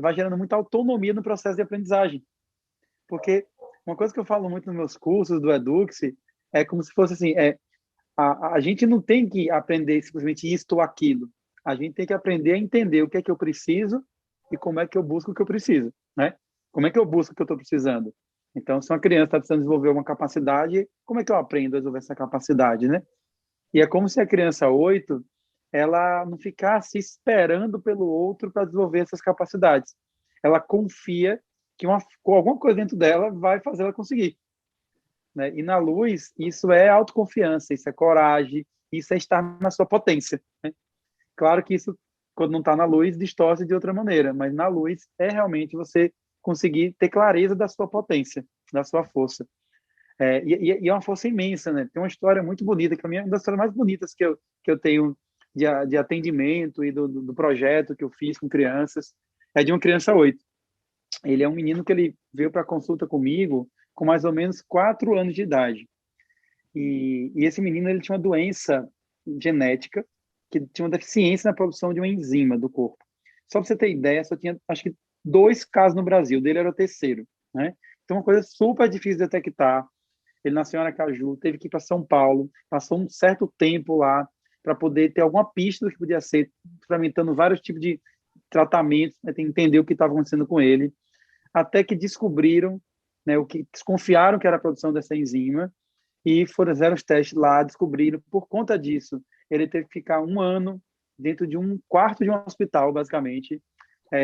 vai gerando muita autonomia no processo de aprendizagem. Porque uma coisa que eu falo muito nos meus cursos do Edux é como se fosse assim, a gente não tem que aprender simplesmente isto ou aquilo. A gente tem que aprender a entender o que é que eu preciso e como é que eu busco o que eu preciso, né? Como é que eu busco o que eu estou precisando? Então, se uma criança está precisando desenvolver uma capacidade, como é que eu aprendo a desenvolver essa capacidade, né? E é como se a criança 8, ela não ficasse esperando pelo outro para desenvolver essas capacidades. Ela confia que com alguma coisa dentro dela vai fazer ela conseguir, né? E na luz, isso é autoconfiança, isso é coragem, isso é estar na sua potência, né? Claro que isso, quando não está na luz, distorce de outra maneira, mas na luz é realmente você conseguir ter clareza da sua potência, da sua força. E é uma força imensa, né? Tem uma história muito bonita, que é uma das histórias mais bonitas que eu tenho de atendimento e do projeto que eu fiz com crianças, é de uma criança 8. Ele é um menino que ele veio para consulta comigo com mais ou menos 4 anos de idade. E esse menino ele tinha uma doença genética que tinha uma deficiência na produção de uma enzima do corpo. Só para você ter ideia, só tinha, acho que, 2 casos no Brasil, dele era o terceiro, né? Então, uma coisa super difícil de detectar. Ele nasceu em Aracaju, teve que ir para São Paulo, passou um certo tempo lá para poder ter alguma pista do que podia ser, experimentando vários tipos de tratamentos, né, entender o que estava acontecendo com ele, até que descobriram, né, o que desconfiaram que era a produção dessa enzima e foram fizeram os testes lá, descobriram, por conta disso, ele teve que ficar 1 ano dentro de um quarto de um hospital, basicamente,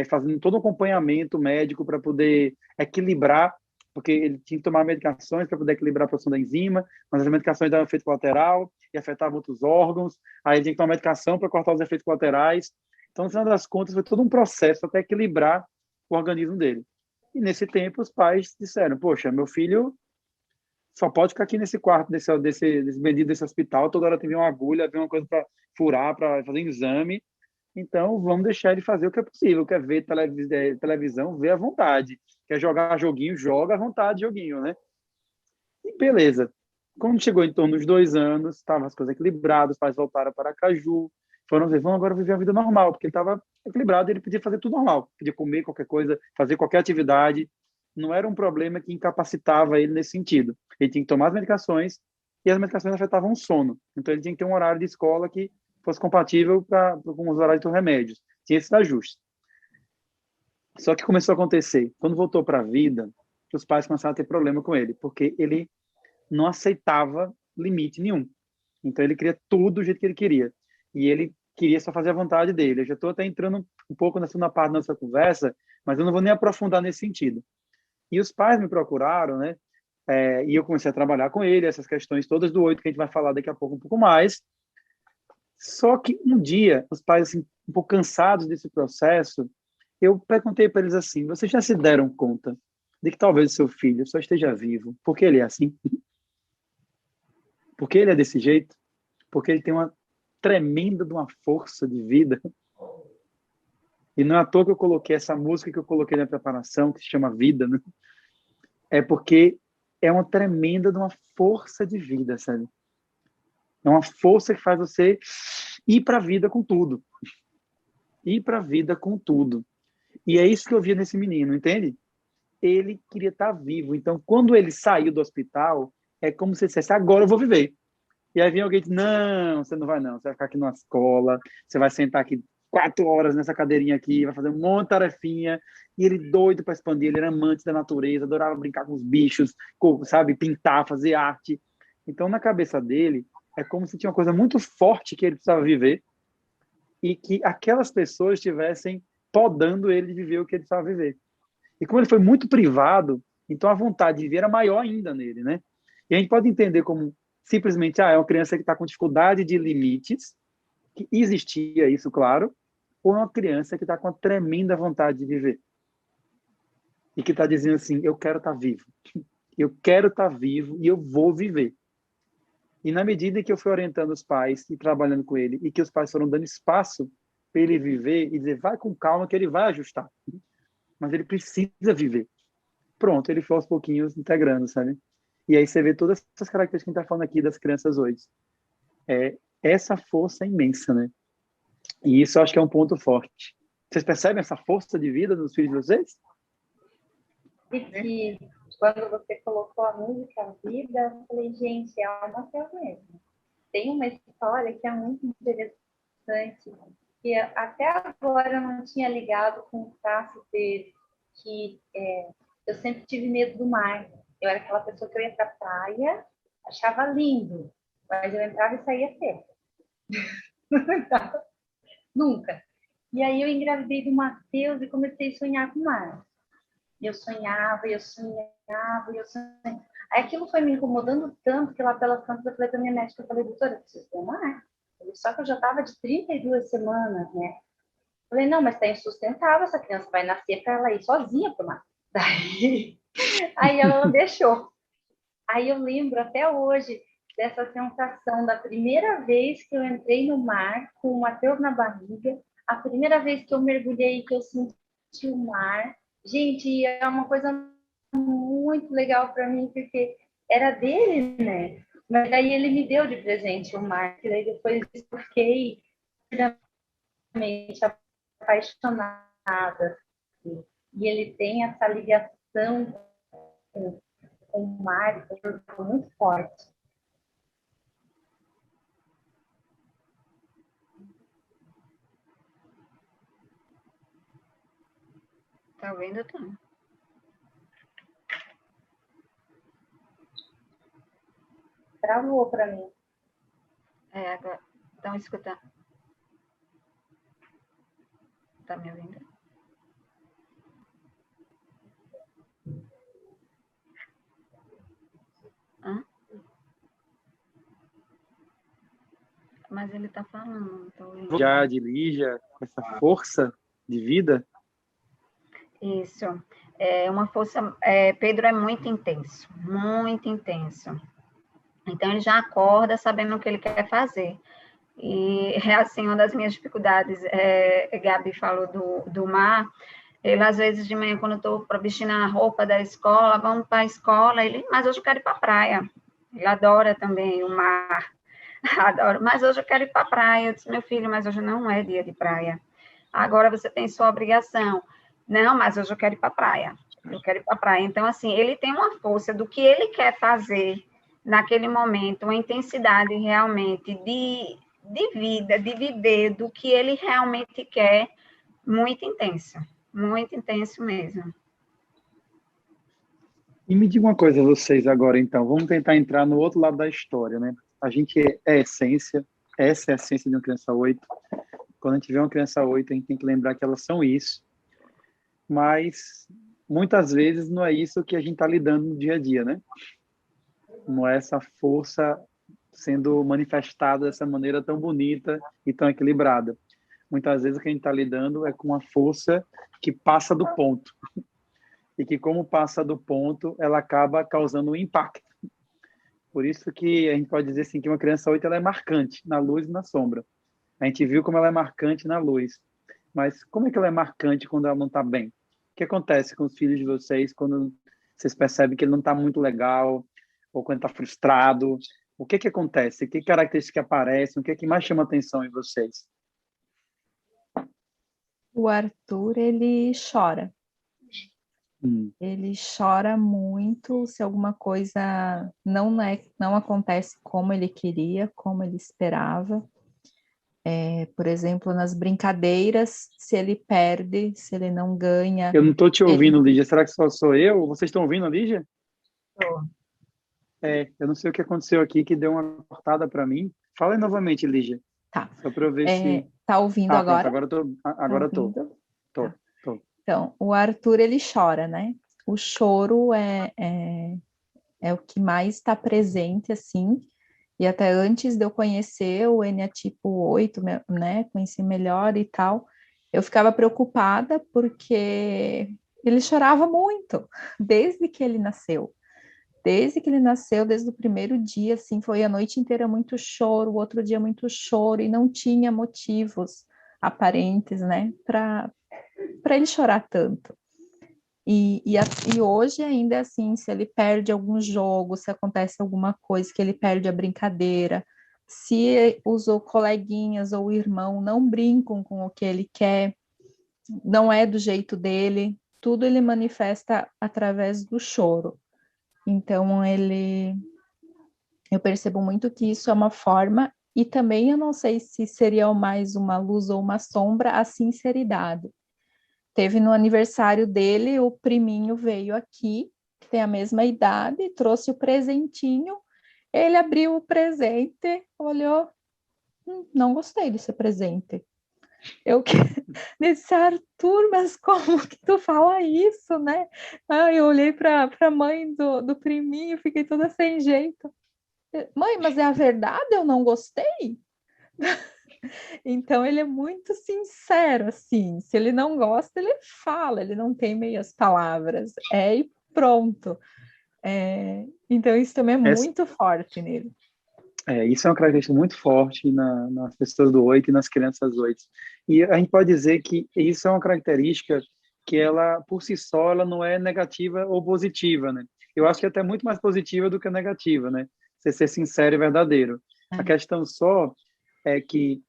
fazendo todo o acompanhamento médico para poder equilibrar, porque ele tinha que tomar medicações para poder equilibrar a produção da enzima, mas as medicações davam efeito colateral e afetavam outros órgãos, aí ele tinha que tomar medicação para cortar os efeitos colaterais. Então, no final das contas, foi todo um processo até equilibrar o organismo dele. E nesse tempo, os pais disseram: poxa, meu filho só pode ficar aqui nesse quarto, desse bendito desse hospital, toda hora tem uma agulha, tem uma coisa para furar, para fazer exame. Então, vamos deixar ele fazer o que é possível. Quer ver televisão, vê à vontade. Quer jogar joguinho, joga à vontade, joguinho, né? E beleza. Quando chegou em torno dos 2 anos, estavam as coisas equilibradas, os pais voltaram para Caju, foram ver, vamos agora viver a vida normal, porque ele estava equilibrado, ele podia fazer tudo normal, podia comer qualquer coisa, fazer qualquer atividade. Não era um problema que incapacitava ele nesse sentido. Ele tinha que tomar as medicações e as medicações afetavam o sono. Então, ele tinha que ter um horário de escola que fosse compatível com os horários dos remédios. Tinha esses ajustes. Só que começou a acontecer, quando voltou para a vida, os pais começaram a ter problema com ele, porque ele não aceitava limite nenhum. Então, ele queria tudo do jeito que ele queria. E ele queria só fazer a vontade dele. Eu já estou até entrando um pouco na segunda parte da nossa conversa, mas eu não vou nem aprofundar nesse sentido. E os pais me procuraram, né? E eu comecei a trabalhar com ele, essas questões todas do 8, que a gente vai falar daqui a pouco um pouco mais. Só que um dia, os pais, assim, um pouco cansados desse processo, eu perguntei para eles assim: vocês já se deram conta de que talvez o seu filho só esteja vivo porque ele é assim? Porque ele é desse jeito? Porque ele tem uma tremenda de uma força de vida? E não é à toa que eu coloquei essa música que eu coloquei na preparação, que se chama Vida, né? É porque é uma tremenda de uma força de vida, sabe? É uma força que faz você ir para a vida com tudo. Ir para a vida com tudo. E é isso que eu via nesse menino, entende? Ele queria estar vivo. Então, quando ele saiu do hospital, é como se ele dissesse, agora eu vou viver. E aí vinha alguém e diz, não, você não vai não, você vai ficar aqui na escola, você vai sentar aqui 4 horas nessa cadeirinha aqui, vai fazer um monte de tarefinha. E ele doido para expandir, ele era amante da natureza, adorava brincar com os bichos, sabe, pintar, fazer arte. Então, na cabeça dele, é como se tinha uma coisa muito forte que ele precisava viver e que aquelas pessoas estivessem podando ele de viver o que ele precisava viver. E como ele foi muito privado, então a vontade de viver era maior ainda nele, né? E a gente pode entender como simplesmente, é uma criança que está com dificuldade de limites, que existia isso, claro, ou é uma criança que está com uma tremenda vontade de viver. E que está dizendo assim, eu quero estar vivo. Eu quero estar vivo e eu vou viver. E na medida que eu fui orientando os pais e trabalhando com ele, e que os pais foram dando espaço para ele viver e dizer, vai com calma que ele vai ajustar. Mas ele precisa viver. Pronto, ele foi aos pouquinhos integrando, sabe? E aí você vê todas essas características que a gente está falando aqui das crianças hoje. É essa força imensa, né? E isso eu acho que é um ponto forte. Vocês percebem essa força de vida dos filhos de vocês? E que quando você colocou a música Vida, eu falei, gente, é uma coisa mesmo. Tem uma história que é muito interessante, que até agora eu não tinha ligado com o traço dele, que eu sempre tive medo do mar. Eu era aquela pessoa que eu ia pra praia, achava lindo, mas eu entrava e saía seca. Nunca. E aí eu engravidei do Matheus e comecei a sonhar com o mar. Eu sonhava, eu sonhava, eu sonhava. Aí aquilo foi me incomodando tanto que lá pelas tantas eu falei para minha médica, eu falei, doutora, eu preciso ter um mar. Só que eu já estava de 32 semanas, né? Falei, não, mas tá insustentável, essa criança vai nascer para ela ir sozinha pro mar. Aí ela deixou. Aí eu lembro até hoje dessa sensação da primeira vez que eu entrei no mar com o Matheus na barriga, a primeira vez que eu mergulhei, que eu senti o mar. Gente, é uma coisa muito legal para mim, porque era dele, né? Mas daí ele me deu de presente o mar, que daí depois eu fiquei realmente apaixonada. E ele tem essa ligação com o mar muito forte. Tá vendo, Tom? Travou para mim. Agora. Estão escutando? Tá me ouvindo? Hã? Mas ele tá falando, não tô ouvindo. Já de Lígia, com essa força de vida. Isso. É uma força. Pedro é muito intenso, muito intenso. Então, ele já acorda sabendo o que ele quer fazer. E é assim, uma das minhas dificuldades, Gabi falou do mar, ele às vezes de manhã, quando eu estou para vestir a roupa da escola, vamos para a escola, mas hoje eu quero ir para a praia. Ele adora também o mar, adora, mas hoje eu quero ir para a praia. Eu disse, meu filho, mas hoje não é dia de praia. Agora você tem sua obrigação. Não, mas hoje eu quero ir para a praia. Eu quero ir para a praia. Então, assim, ele tem uma força do que ele quer fazer naquele momento, uma intensidade realmente de vida, de viver, do que ele realmente quer, muito intenso mesmo. E me diga uma coisa, vocês agora, então, vamos tentar entrar no outro lado da história, né? A gente é essência, essa é a essência de uma criança 8. Quando a gente vê uma criança 8, a gente tem que lembrar que elas são isso, mas muitas vezes não é isso que a gente está lidando no dia a dia, né? Não é essa força sendo manifestada dessa maneira tão bonita e tão equilibrada. Muitas vezes o que a gente está lidando é com uma força que passa do ponto. E que, como passa do ponto, ela acaba causando um impacto. Por isso que a gente pode dizer assim, que uma criança 8 ela é marcante na luz e na sombra. A gente viu como ela é marcante na luz. Mas como é que ela é marcante quando ela não está bem? O que acontece com os filhos de vocês quando vocês percebem que ele não está muito legal, ou quando está frustrado? O que acontece? Que características que aparecem? O que mais chama atenção em vocês? O Arthur, ele chora. Ele chora muito se alguma coisa não acontece como ele queria, como ele esperava. Por exemplo, nas brincadeiras, se ele perde, se ele não ganha. Eu não estou te ele... ouvindo, Lígia. Será que só sou eu? Vocês estão ouvindo, Lígia? Tô. Eu não sei o que aconteceu aqui, que deu uma cortada para mim. Fala aí novamente, Lígia. Tá. Só para eu ver se... Tá ouvindo Pronto, agora? agora estou. Tá. Então, o Arthur, ele chora, né? O choro é o que mais está presente, assim, e até antes de eu conhecer o Enia tipo 8, né, conheci melhor e tal, eu ficava preocupada porque ele chorava muito, desde que ele nasceu. Desde o primeiro dia, assim, foi a noite inteira muito choro, o outro dia muito choro, e não tinha motivos aparentes, né, para ele chorar tanto. E hoje ainda é assim, se ele perde algum jogo, se acontece alguma coisa que ele perde a brincadeira, se os coleguinhas ou o irmão não brincam com o que ele quer, não é do jeito dele, tudo ele manifesta através do choro. Então eu percebo muito que isso é uma forma, e também eu não sei se seria mais uma luz ou uma sombra, a sinceridade. Teve no aniversário dele, o priminho veio aqui, que tem a mesma idade, trouxe o presentinho. Ele abriu o presente, olhou, não gostei desse presente. Eu disse, Arthur, mas como que tu fala isso, né? Eu olhei para a mãe do priminho, fiquei toda sem jeito. Mãe, mas é a verdade, eu não gostei. Então, ele é muito sincero, assim. Se ele não gosta, ele fala, ele não tem meias palavras. E pronto. Então, isso também é muito forte nele. Isso é uma característica muito forte nas pessoas do 8 e nas crianças 8. E a gente pode dizer que isso é uma característica que ela, por si só, ela não é negativa ou positiva, né? Eu acho que é até muito mais positiva do que negativa, né? Você ser sincero e verdadeiro. A questão só é que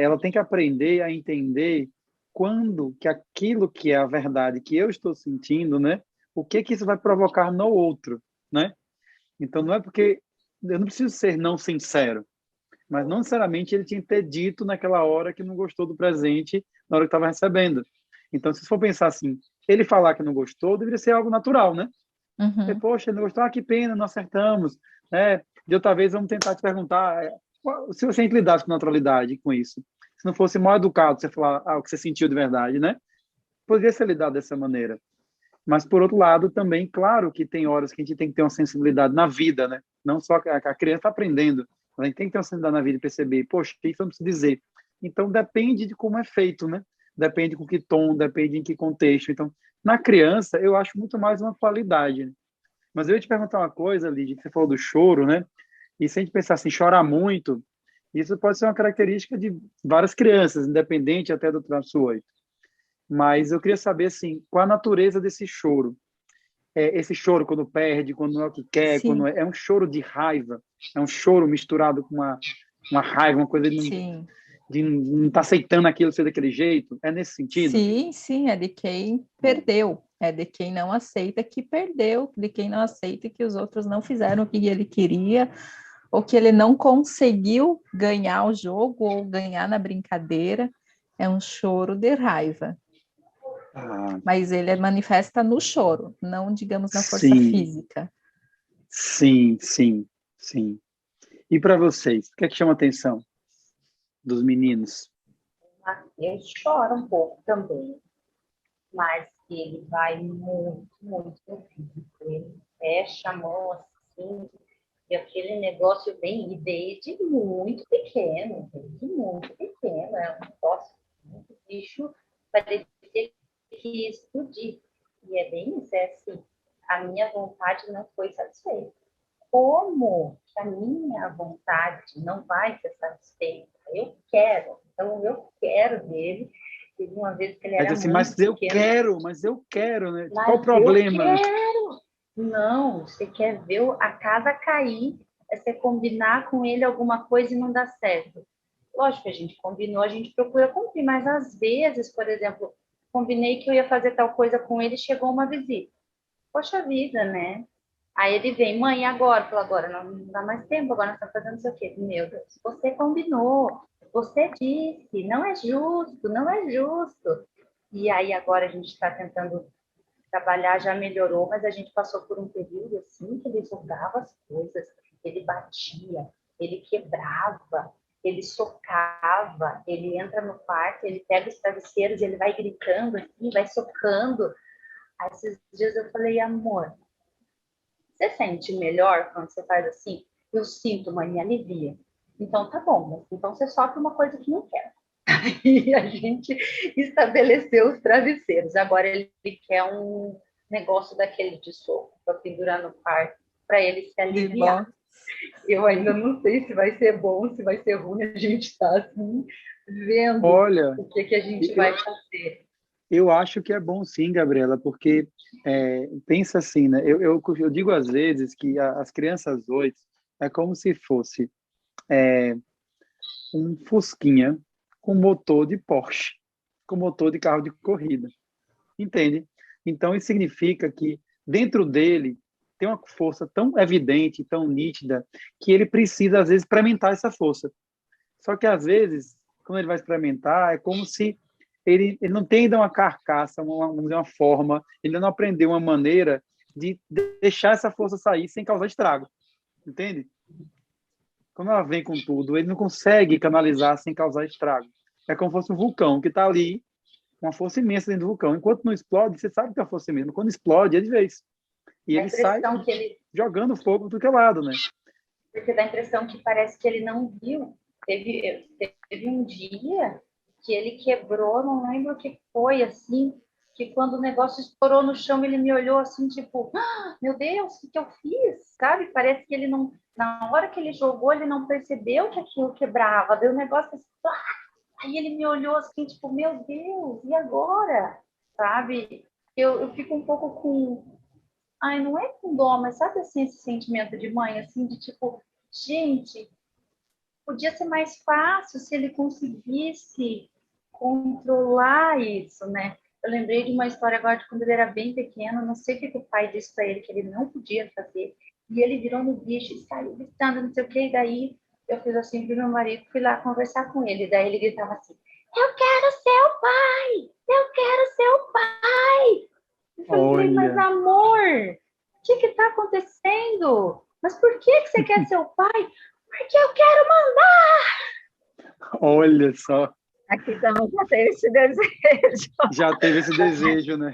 ela tem que aprender a entender quando que aquilo que é a verdade que eu estou sentindo, né? O que isso vai provocar no outro, né? Então, não é porque eu não preciso ser não sincero, mas não necessariamente ele tinha que ter dito naquela hora que não gostou do presente na hora que estava recebendo. Então, se for pensar assim, ele falar que não gostou, deveria ser algo natural, né? Uhum. Poxa, ele não gostou, que pena, não acertamos, né? De outra vez, vamos tentar te perguntar se você lidasse com naturalidade com isso. Se não fosse mal educado, você falar o que você sentiu de verdade, né? Poderia ser lidado dessa maneira. Mas, por outro lado, também, claro que tem horas que a gente tem que ter uma sensibilidade na vida, né? Não só a criança está aprendendo, mas a gente tem que ter uma sensibilidade na vida e perceber, poxa, isso eu não preciso dizer. Então, depende de como é feito, né? Depende com que tom, depende em que contexto. Então, na criança, eu acho muito mais uma qualidade, né? Mas eu ia te perguntar uma coisa, Lídia, que você falou do choro, né? E se a gente pensar assim, chorar muito, isso pode ser uma característica de várias crianças, independente até do traço 8. Mas eu queria saber, assim, qual a natureza desse choro? Esse choro quando perde, quando não é o que quer, Sim. quando é um choro de raiva, é um choro misturado com uma raiva, uma coisa de não estar aceitando aquilo ser daquele jeito? É nesse sentido? Sim, é de quem perdeu, é de quem não aceita que perdeu, de quem não aceita que os outros não fizeram o que ele queria, ou que ele não conseguiu ganhar o jogo ou ganhar na brincadeira. É um choro de raiva. Mas ele manifesta no choro, não, digamos, na força física. Sim. E para vocês, o que é que chama a atenção dos meninos? Ele chora um pouco também, mas ele vai muito no físico. Ele fecha a mão assim, e aquele negócio vem, e desde muito pequeno, é um negócio muito bicho, parecia que ia explodir. E é bem isso, é assim, a minha vontade não foi satisfeita. Como que a minha vontade não vai ser satisfeita? Eu quero, então eu quero dele, Teve uma vez que ele Mas era assim, muito pequeno. mas eu quero, né? Mas Qual o problema? eu quero. Não, você quer ver a casa cair, é você combinar com ele alguma coisa e não dá certo. Lógico que a gente combinou, a gente procura cumprir, mas às vezes, por exemplo, combinei que eu ia fazer tal coisa com ele e chegou uma visita. Poxa vida, né? Aí ele vem, mãe, agora? Falou, agora não dá mais tempo, agora nós estamos fazendo não sei o quê. Meu Deus, você combinou, você disse, não é justo, não é justo. E aí agora a gente está tentando trabalhar, já melhorou, mas a gente passou por um período assim que ele jogava as coisas, ele batia, ele quebrava, ele socava, ele entra no quarto, ele pega os travesseiros, ele vai gritando assim, vai socando. Aí esses dias eu falei, amor, você sente melhor quando você faz assim? Eu sinto, mãe, me alivia. Então tá bom, mas então você sofre uma coisa que não quer. E a gente estabeleceu os travesseiros. Agora ele quer um negócio daquele de soco para pendurar no quarto, para ele se aliviar. Eu ainda não sei se vai ser bom, se vai ser ruim. A gente está assim, vendo Olha, o que a gente vai fazer. eu acho que é bom sim, Gabriela, porque pensa assim, né? Eu digo às vezes que as crianças hoje é como se fosse um Fusquinha com motor de Porsche, com motor de carro de corrida, entende? Então isso significa que dentro dele tem uma força tão evidente, tão nítida, que ele precisa às vezes experimentar essa força. Só que às vezes, quando ele vai experimentar, é como se ele não tem ainda uma carcaça, vamos dizer, uma forma, ele não aprendeu uma maneira de deixar essa força sair sem causar estrago, entende? Quando ela vem com tudo, ele não consegue canalizar sem causar estrago. É como se fosse um vulcão que está ali, uma força imensa dentro do vulcão. Enquanto não explode, você sabe que é a força imensa. Quando explode, é de vez. E ele sai jogando fogo do teu lado, né? Porque dá a impressão que parece que ele não viu. Teve um dia que ele quebrou, não lembro o que foi, assim, que quando o negócio estourou no chão, ele me olhou assim, tipo, ah, meu Deus, o que eu fiz? Sabe? Parece que ele não, na hora que ele jogou, ele não percebeu que aquilo quebrava, deu um negócio assim, aí ele me olhou assim, tipo, meu Deus, e agora? Sabe? Eu fico um pouco com, ai, não é com dó, mas sabe assim, esse sentimento de mãe, assim, de tipo, gente, podia ser mais fácil se ele conseguisse controlar isso, né? Eu lembrei de uma história agora de quando ele era bem pequeno, não sei o que o pai disse para ele que ele não podia fazer, e ele virou no bicho e saiu gritando, não sei o que, e daí eu fiz assim pro meu marido, fui lá conversar com ele, daí ele gritava assim, eu quero seu pai! Eu quero seu pai! Eu falei, mas amor, o que está acontecendo? Mas por que você quer seu pai? Porque eu quero mandar! Olha só. Aqui também já teve esse desejo. Já teve esse desejo, né?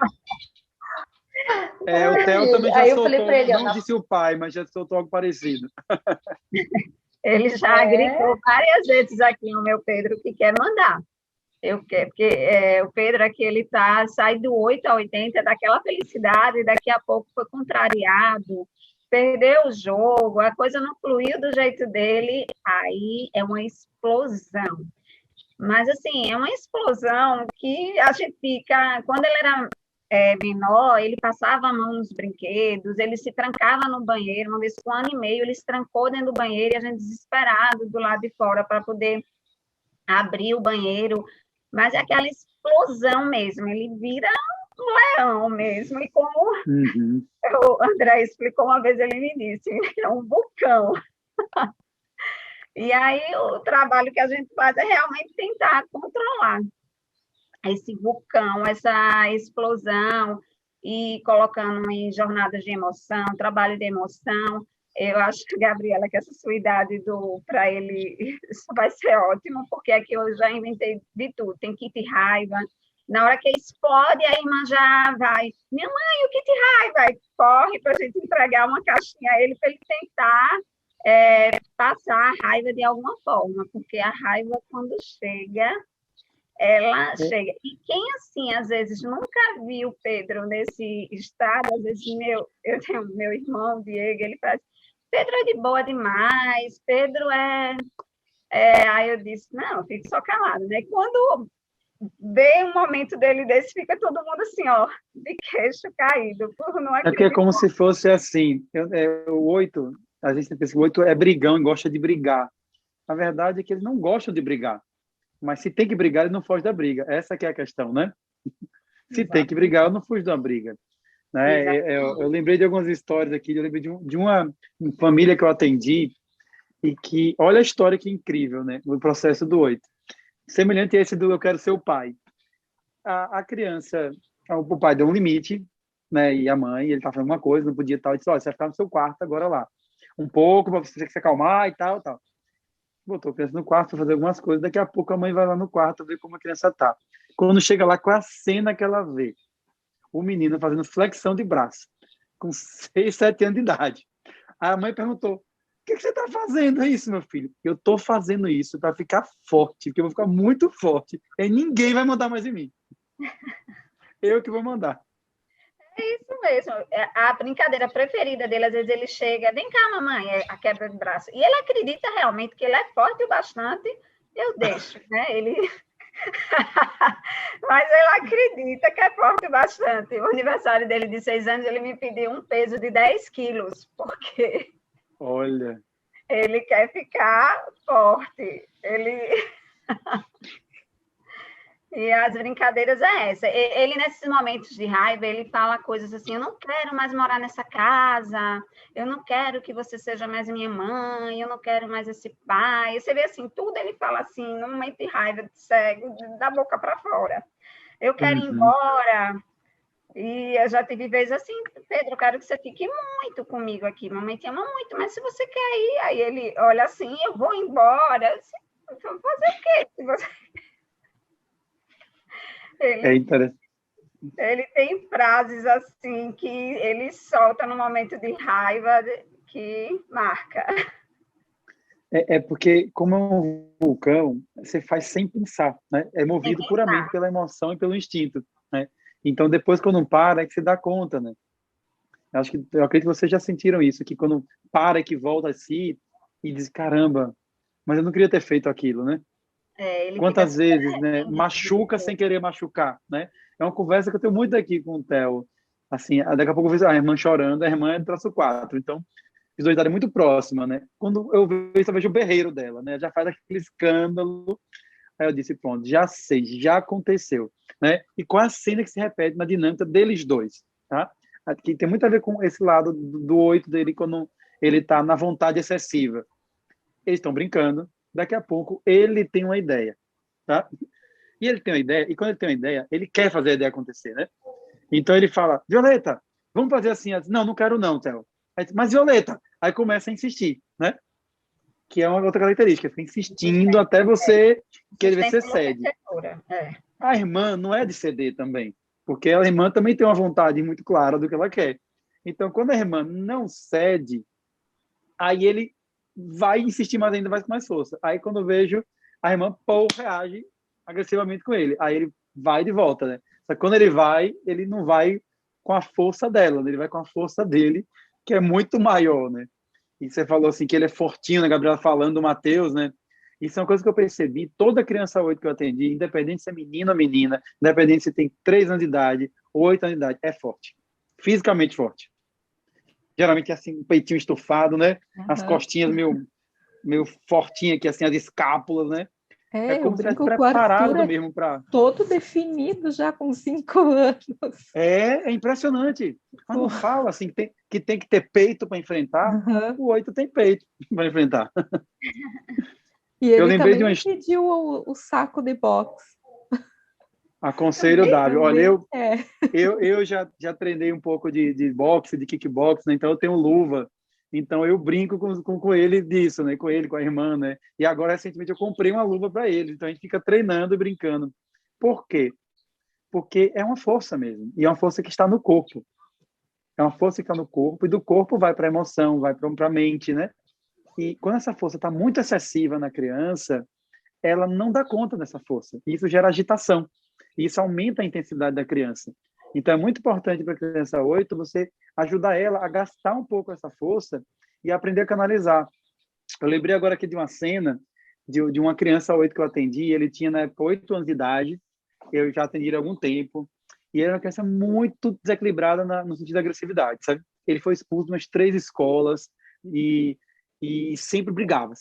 O Theo também já aí soltou, eu falei ele, não disse o pai, mas já soltou algo parecido. Ele já gritou várias vezes aqui no meu Pedro que quer mandar. Eu quero, porque o Pedro aqui, ele sai do 8 a 80, daquela felicidade, e daqui a pouco foi contrariado, perdeu o jogo, a coisa não fluiu do jeito dele, aí é uma explosão. Mas, assim, é uma explosão que a gente fica... Quando ele era menor, ele passava a mão nos brinquedos, ele se trancava no banheiro, uma vez com 1 ano e meio, ele se trancou dentro do banheiro, e a gente desesperado do lado de fora para poder abrir o banheiro, mas é aquela explosão mesmo, ele vira um leão mesmo, e como o André explicou uma vez, ele me disse, é um vulcão. E aí o trabalho que a gente faz é realmente tentar controlar esse vulcão, essa explosão, e colocando em jornadas de emoção, trabalho de emoção. Eu acho, Gabriela, que essa sua idade para ele isso vai ser ótimo, porque aqui eu já inventei de tudo. Tem kit raiva. Na hora que explode, a irmã já vai. Minha mãe, o kit raiva! Aí corre para a gente entregar uma caixinha a ele, para ele tentar passar a raiva de alguma forma, porque a raiva, quando chega, ela chega. E quem, assim, às vezes nunca viu Pedro nesse estado, às vezes eu tenho meu irmão, Diego, ele faz, Pedro é de boa demais, Pedro aí eu disse, não, fique só calado, né? Quando vê um momento dele desse, fica todo mundo assim, ó, de queixo caído, por não É porque é acreditar. como se fosse assim, o 8, a gente pensa que o 8 é brigão e gosta de brigar. A verdade é que eles não gostam de brigar, mas se tem que brigar, ele não foge da briga. Essa que é a questão, né? Se tem que Exatamente. brigar, eu não fujo da briga. Né? Eu Exatamente. lembrei de algumas histórias aqui, eu lembrei de uma família que eu atendi e que, olha a história que incrível, né? O processo do 8. Semelhante a esse do eu quero ser o pai. A criança, o pai deu um limite, né? E a mãe, ele estava fazendo uma coisa, não podia tal, e disse, olha, você vai ficar no seu quarto agora lá. Um pouco, para você se acalmar e tal, tal. Botou a criança no quarto para fazer algumas coisas, daqui a pouco a mãe vai lá no quarto ver como a criança tá. Quando chega lá, qual é a cena que ela vê? O menino fazendo flexão de braço, com 6, 7 anos de idade. Aí a mãe perguntou, o que você está fazendo isso, meu filho? Eu estou fazendo isso para ficar forte, porque eu vou ficar muito forte. E ninguém vai mandar mais em mim. Eu que vou mandar. É isso mesmo. A brincadeira preferida dele, às vezes ele chega, vem cá, mamãe, a quebra de braço. E ele acredita realmente que ele é forte o bastante, eu deixo, né? Ele... Mas ele acredita que é forte o bastante. O aniversário dele de 6 anos, ele me pediu um peso de 10 quilos, porque Olha, ele quer ficar forte. E as brincadeiras é essa. Ele, nesses momentos de raiva, ele fala coisas assim, eu não quero mais morar nessa casa, eu não quero que você seja mais minha mãe, eu não quero mais esse pai. Você vê assim, tudo ele fala assim, num momento de raiva, de cego, da boca para fora. Eu quero ir uhum. embora. E eu já tive vezes assim, Pedro, eu quero que você fique muito comigo aqui. Mamãe te ama muito, mas se você quer ir, aí ele olha assim, eu vou embora. Eu disse, vou fazer o quê? Se você... É Ele interessante. Ele tem frases assim que ele solta no momento de raiva que marca. É porque, como é um vulcão, você faz sem pensar, né? É Sem movido puramente pensar. pela emoção e pelo instinto, né? Então, depois, quando para, é que você dá conta, né? Eu acredito que vocês já sentiram isso, que quando para, que volta a si e diz, caramba, mas eu não queria ter feito aquilo, né? Ele fica Quantas super vezes, né? Machuca sem querer machucar, né? É uma conversa que eu tenho muito aqui com o Theo. Assim, daqui a pouco eu vejo a irmã chorando, a irmã é do traço 4, então visualidade é muito próxima, né? Quando eu vejo o berreiro dela, né? Já faz aquele escândalo. Aí eu disse, pronto, já sei, já aconteceu, né? E qual a cena que se repete na dinâmica deles dois, tá? Aqui tem muito a ver com esse lado do 8 dele, quando ele está na vontade excessiva. Eles estão brincando, daqui a pouco ele tem uma ideia, tá? E ele tem uma ideia, e quando ele tem uma ideia, ele quer fazer a ideia acontecer, né? Então ele fala, Violeta, vamos fazer assim. Não, não quero não, Theo. Mas Violeta, aí começa a insistir, né? Que é uma outra característica, fica insistindo até você querer ver se insistência cede. enlouquecedora. A irmã não é de ceder também, porque a irmã também tem uma vontade muito clara do que ela quer. Então, quando a irmã não cede, aí ele vai insistir mais ainda, vai com mais força. Aí, quando eu vejo, a irmã reage agressivamente com ele. Aí ele vai de volta, né? Só que quando ele vai, ele não vai com a força dela, né? Ele vai com a força dele, que é muito maior, né? E você falou assim que ele é fortinho, né, Gabriela, falando do Matheus, né? Isso é uma coisa que eu percebi, toda criança 8 que eu atendi, independente se é menino ou menina, independente se tem 3 anos de idade ou 8 anos de idade, é forte. Fisicamente forte. Geralmente é assim, um peitinho estufado, né? As Aham. costinhas meio fortinha aqui, assim, as escápulas, né? É Eu como se estivesse brinco com o Arthur, preparado é mesmo para... todo definido já com 5 anos. É impressionante. Mas não fala assim que tem que ter peito para enfrentar. Aham. O 8 tem peito para enfrentar. E Eu ele lembrei de também uma me pediu o saco de boxe. aconselho W. Olha, Também é. eu já treinei um pouco de boxe, de kickbox, né? Então eu tenho luva. Então eu brinco com ele disso, né? Com ele, com a irmã, né? E agora, recentemente, eu comprei uma luva para ele. Então a gente fica treinando e brincando. Por quê? Porque é uma força mesmo. E é uma força que está no corpo. É uma força que está no corpo. E do corpo vai para a emoção, vai para a mente, né? E quando essa força está muito excessiva na criança, ela não dá conta dessa força. E isso gera agitação. E isso aumenta a intensidade da criança. Então, é muito importante para a criança 8 você ajudar ela a gastar um pouco essa força e aprender a canalizar. Eu lembrei agora aqui de uma cena de uma criança 8 que eu atendi, ele tinha na época 8 anos de idade, eu já atendi ele há algum tempo, e ele era uma criança muito desequilibrada no sentido da agressividade, sabe? Ele foi expulso de umas 3 escolas e, e sempre brigava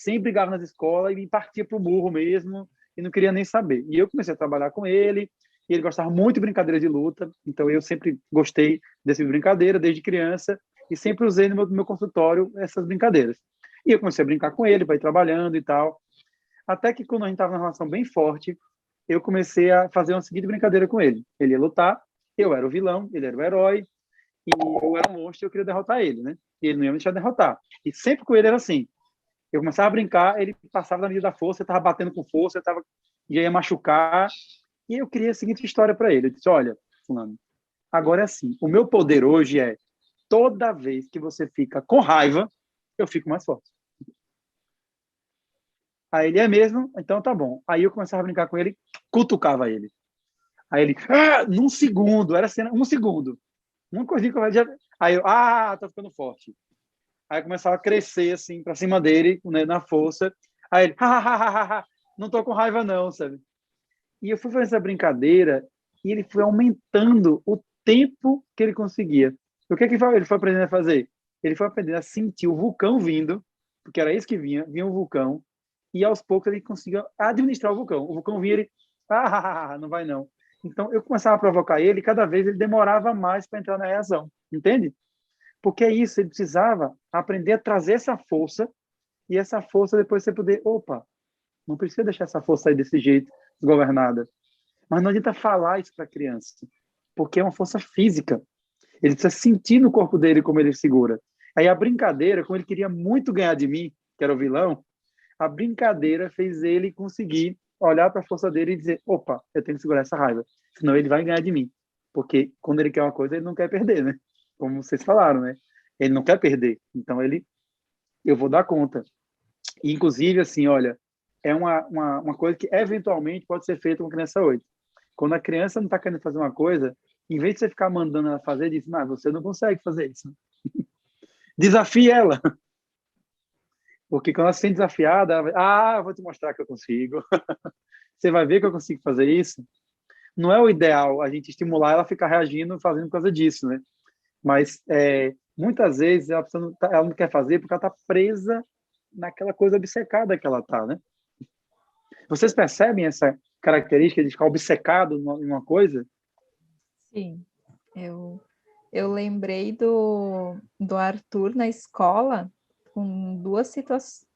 nas escolas e partia pro burro mesmo e não queria nem saber. E eu comecei a trabalhar com ele, e ele gostava muito de brincadeira de luta, então eu sempre gostei dessa brincadeira desde criança e sempre usei no meu consultório essas brincadeiras. E eu comecei a brincar com ele, para ir trabalhando e tal. Até que quando a gente estava numa relação bem forte, eu comecei a fazer uma seguinte brincadeira com ele. Ele ia lutar, eu era o vilão, ele era o herói, e eu era um monstro e eu queria derrotar ele, né? E ele não ia me deixar derrotar. E sempre com ele era assim. Eu começava a brincar, ele passava da medida da força, eu estava batendo com força, já ia machucar. E eu queria a seguinte história para ele. Eu disse, olha, fulano, agora é assim, o meu poder hoje é, toda vez que você fica com raiva, eu fico mais forte. Aí ele é mesmo, então tá bom. Aí eu começava a brincar com ele, cutucava ele. Aí ele, num segundo, era cena, um segundo. Uma coisinha que eu já... Aí eu, tô ficando forte. Aí eu começava a crescer assim pra cima dele, né, na força. Aí ele, não tô com raiva não, sabe? E eu fui fazer essa brincadeira e ele foi aumentando o tempo que ele conseguia. O que ele foi aprendendo a fazer? Ele foi aprendendo a sentir o vulcão vindo, porque era isso que vinha um vulcão, e aos poucos ele conseguia administrar o vulcão. O vulcão vinha, ele, não vai não. Então eu começava a provocar ele, e cada vez ele demorava mais para entrar na reação, entende? Porque é isso, ele precisava aprender a trazer essa força, e essa força depois você poder, opa, não precisa deixar essa força aí desse jeito, desgovernada. Mas não adianta falar isso para a criança, porque é uma força física. Ele precisa sentir no corpo dele como ele segura. Aí a brincadeira, como ele queria muito ganhar de mim, que era o vilão, a brincadeira fez ele conseguir olhar para a força dele e dizer, opa, eu tenho que segurar essa raiva, senão ele vai ganhar de mim. Porque quando ele quer uma coisa, ele não quer perder, né? Como vocês falaram, né? Ele não quer perder. Então, eu vou dar conta. E, inclusive, assim, olha, é uma coisa que eventualmente pode ser feita com a criança hoje. Quando a criança não está querendo fazer uma coisa, em vez de você ficar mandando ela fazer, diz, mas você não consegue fazer isso. Desafie ela. Porque quando ela se sente desafiada, ela vai, eu vou te mostrar que eu consigo. Você vai ver que eu consigo fazer isso. Não é o ideal a gente estimular ela a ficar reagindo, fazendo por causa disso, né? Mas muitas vezes ela não quer fazer porque ela está presa naquela coisa obcecada que ela está, né? Vocês percebem essa característica de ficar obcecado em uma coisa? Sim, eu lembrei do Arthur na escola com 2 situações,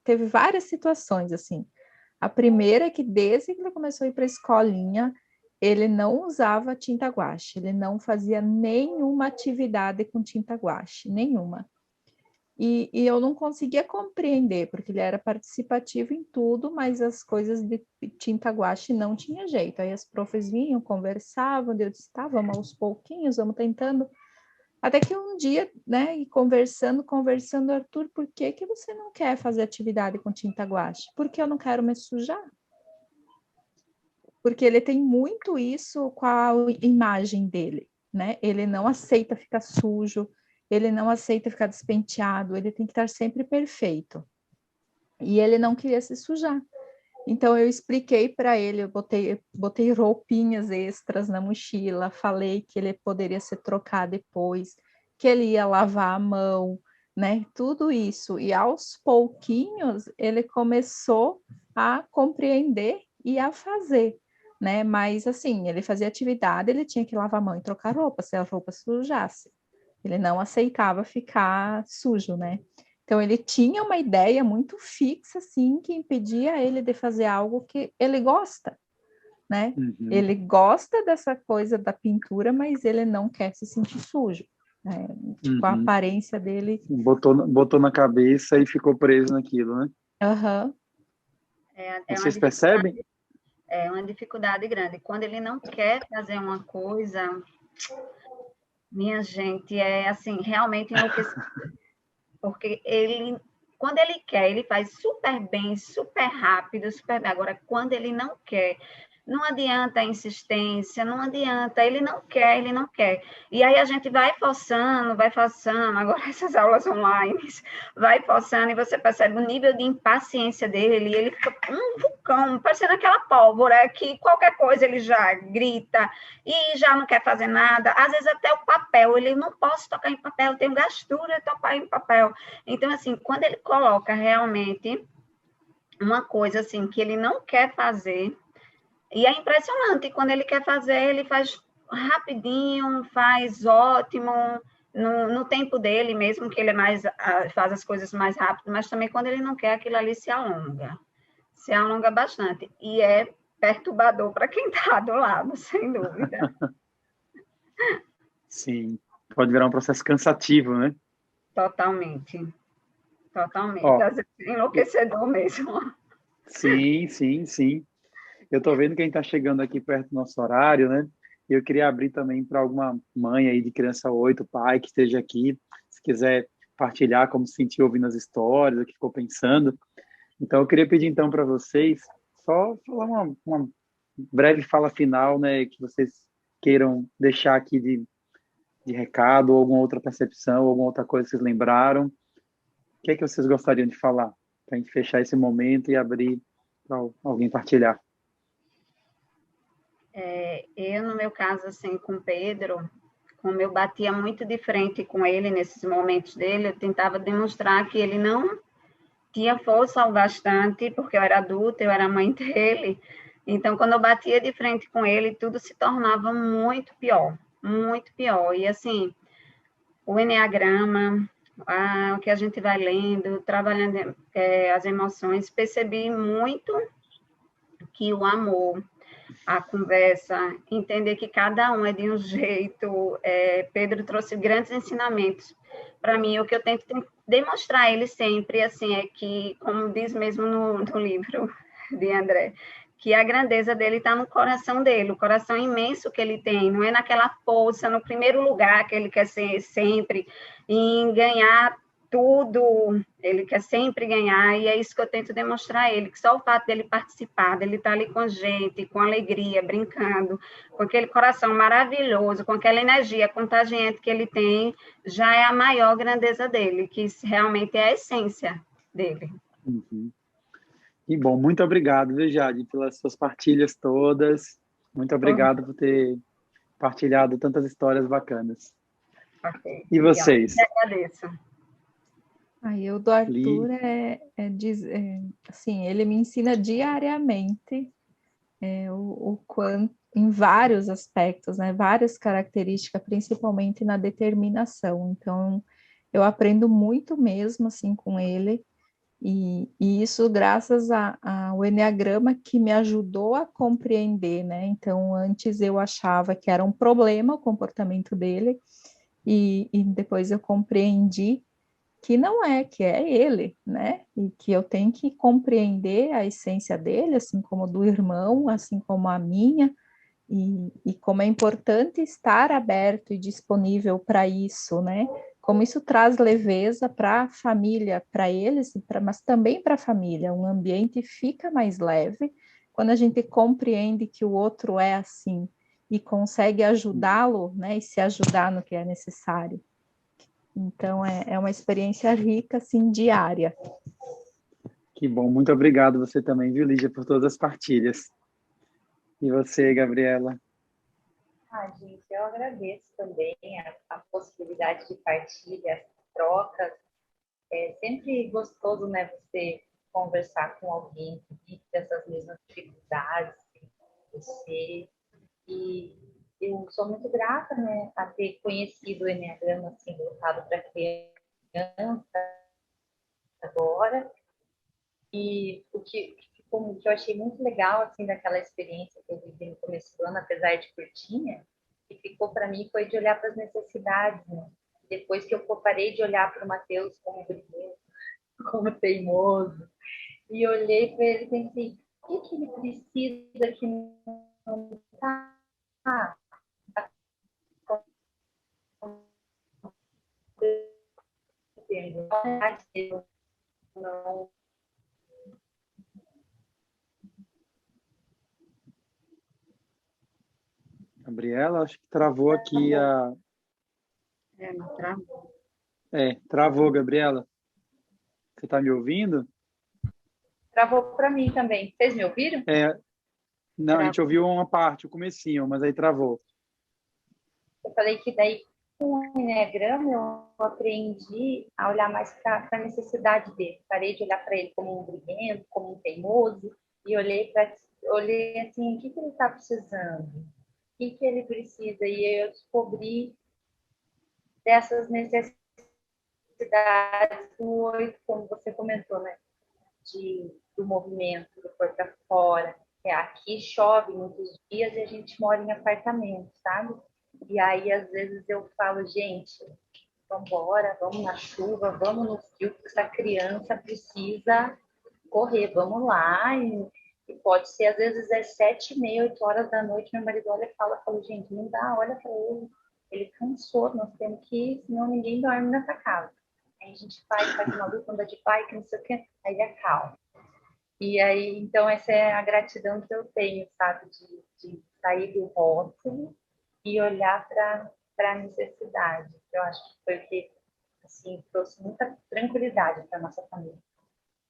teve várias situações, assim. A primeira é que desde que ele começou a ir para a escolinha, ele não usava tinta guache, ele não fazia nenhuma atividade com tinta guache, nenhuma. E eu não conseguia compreender, porque ele era participativo em tudo, mas as coisas de tinta guache não tinha jeito. Aí as profs vinham, conversavam, eu disse, tá, vamos aos pouquinhos, vamos tentando. Até que um dia, né, e conversando, Arthur, por que você não quer fazer atividade com tinta guache? Porque eu não quero me sujar. Porque ele tem muito isso com a imagem dele, né? Ele não aceita ficar sujo, ele não aceita ficar despenteado, ele tem que estar sempre perfeito. E ele não queria se sujar. Então eu expliquei para ele, eu botei roupinhas extras na mochila, falei que ele poderia se trocar depois, que ele ia lavar a mão, né? Tudo isso. E aos pouquinhos ele começou a compreender e a fazer, né? Mas assim, ele fazia atividade, ele tinha que lavar a mão e trocar roupa, se a roupa sujasse. Ele não aceitava ficar sujo, né? Então, ele tinha uma ideia muito fixa, assim, que impedia ele de fazer algo que ele gosta, né? Uhum. Ele gosta dessa coisa da pintura, mas ele não quer se sentir sujo. Né? Tipo, a aparência dele... Botou na cabeça e ficou preso naquilo, né? Uhum. Vocês percebem? É uma dificuldade grande. Quando ele não quer fazer uma coisa, minha gente, é assim, realmente enlouquecedor. Porque quando ele quer, ele faz super bem, super rápido, super bem. Agora, quando ele não quer, Não adianta a insistência, não adianta, ele não quer, ele não quer. E aí a gente vai forçando, agora essas aulas online, vai forçando e você percebe o nível de impaciência dele, e ele fica um vulcão, parecendo aquela pólvora, que qualquer coisa ele já grita e já não quer fazer nada. Às vezes até o papel, ele não posso tocar em papel, eu tenho gastura de tocar em papel. Então, assim, quando ele coloca realmente uma coisa assim que ele não quer fazer, e é impressionante, quando ele quer fazer, ele faz rapidinho, faz ótimo, no tempo dele mesmo, que ele faz as coisas mais rápido, mas também quando ele não quer, aquilo ali se alonga bastante, e é perturbador para quem está do lado, sem dúvida. Sim, pode virar um processo cansativo, né? Totalmente, Ó, às vezes é enlouquecedor mesmo. sim, sim, sim. Eu estou vendo que a gente está chegando aqui perto do nosso horário, né? E eu queria abrir também para alguma mãe aí de criança 8, pai que esteja aqui, se quiser partilhar como se sentiu ouvindo as histórias, o que ficou pensando. Então, eu queria pedir então para vocês só falar uma breve fala final, né? Que vocês queiram deixar aqui de recado, ou alguma outra percepção, alguma outra coisa que vocês lembraram. O que é que vocês gostariam de falar para a gente fechar esse momento e abrir para alguém partilhar? Eu, no meu caso, assim, com o Pedro, como eu batia muito de frente com ele nesses momentos dele, eu tentava demonstrar que ele não tinha força o bastante, porque eu era adulta, eu era mãe dele. Então, quando eu batia de frente com ele, tudo se tornava muito pior, muito pior. E, assim, o enneagrama, o que a gente vai lendo, trabalhando as emoções, percebi muito que o amor, a conversa, entender que cada um é de um jeito. Pedro trouxe grandes ensinamentos para mim. O que eu tento demonstrar a ele sempre, assim, é que, como diz mesmo no livro de André, que a grandeza dele está no coração dele, o coração imenso que ele tem, não é naquela força, no primeiro lugar que ele quer ser sempre, em ganhar tudo, ele quer sempre ganhar, e é isso que eu tento demonstrar a ele, que só o fato dele participar, dele estar ali com a gente, com alegria, brincando, com aquele coração maravilhoso, com aquela energia contagiante que ele tem, já é a maior grandeza dele, que realmente é a essência dele. Uhum. E bom, muito obrigado, viu, Jade, pelas suas partilhas todas. Muito obrigado por ter partilhado tantas histórias bacanas. Ok, E obrigada. vocês? Eu agradeço. Aí o do Arthur assim, ele me ensina diariamente o quanto, em vários aspectos, né, várias características, principalmente na determinação. Então, eu aprendo muito mesmo assim com ele, e isso graças ao enneagrama que me ajudou a compreender, né? Então, antes eu achava que era um problema o comportamento dele, e depois eu compreendi que não é, que é ele, né? E que eu tenho que compreender a essência dele, assim como do irmão, assim como a minha, e como é importante estar aberto e disponível para isso, né? Como isso traz leveza para a família, para eles, mas também para a família. Um ambiente fica mais leve quando a gente compreende que o outro é assim e consegue ajudá-lo, né? E se ajudar no que é necessário. Então, é uma experiência rica, assim, diária. Que bom, muito obrigado você também, viu, Lígia, por todas as partilhas. E você, Gabriela? Gente, eu agradeço também a possibilidade de partilha, trocas. É sempre gostoso, né, você conversar com alguém que vive dessas mesmas dificuldades que você. E eu sou muito grata, né, a ter conhecido o Enneagrama assim, voltado para criança agora. E o que eu achei muito legal assim daquela experiência que eu vivi no começo do ano, apesar de curtinha, que ficou para mim foi de olhar para as necessidades, né? Depois que eu parei de olhar para o Matheus como briguento, como teimoso, e olhei para ele e pensei, o que ele precisa que não está acontecendo? Não Gabriela, acho que travou aqui a... Não travou. Travou, Gabriela. Você está me ouvindo? Travou para mim também. Vocês me ouviram? Não, a gente Travou. ouviu uma parte, o comecinho, mas aí travou. Eu falei que daí, com o Enneagrama, eu aprendi a olhar mais para a necessidade dele. Parei de olhar para ele como um briguento, como um teimoso, e olhei assim, o que ele está precisando? O que ele precisa? E eu descobri dessas necessidades do 8, como você comentou, né? Do movimento, do pôr para fora. Aqui chove muitos dias e a gente mora em apartamento, sabe? E aí, às vezes, eu falo, gente, vamos embora, vamos na chuva, vamos no frio, porque essa criança precisa correr, vamos lá. E pode ser, às vezes, às 7h30, 8 horas da noite, meu marido olha e fala, gente, não dá, olha para ele cansou, nós temos que ir, senão ninguém dorme nessa casa. Aí a gente faz uma luta, anda de bike, não sei o quê, aí ele acalma. E aí, então, essa é a gratidão que eu tenho, sabe? De sair do rótulo e olhar para a necessidade. Eu acho que foi o que, assim, trouxe muita tranquilidade para a nossa família.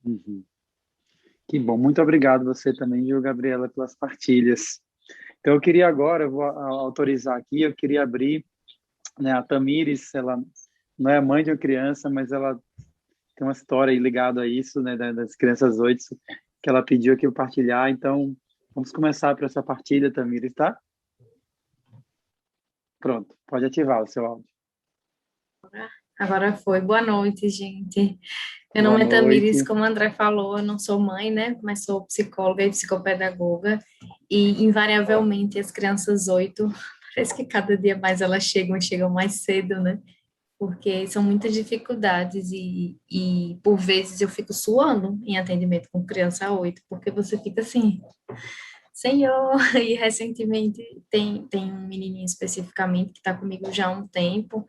Uhum. Que bom, muito obrigado você também, viu, Gabriela, pelas partilhas. Então, eu queria agora, eu vou autorizar aqui, eu queria abrir, né, a Tamires, ela não é mãe de uma criança, mas ela tem uma história aí ligada a isso, né, das crianças 8, que ela pediu aqui eu partilhar. Então, vamos começar por essa partilha, Tamires, tá? Pronto, pode ativar o seu áudio. Agora foi. Boa noite, gente. Meu Boa nome é Tamires, noite. como o André falou, eu não sou mãe, né? Mas sou psicóloga e psicopedagoga. E, invariavelmente, as crianças 8, parece que cada dia mais elas chegam mais cedo, né? Porque são muitas dificuldades e por vezes eu fico suando em atendimento com criança 8, porque você fica assim, Senhor, e recentemente tem um menininho especificamente que está comigo já há um tempo,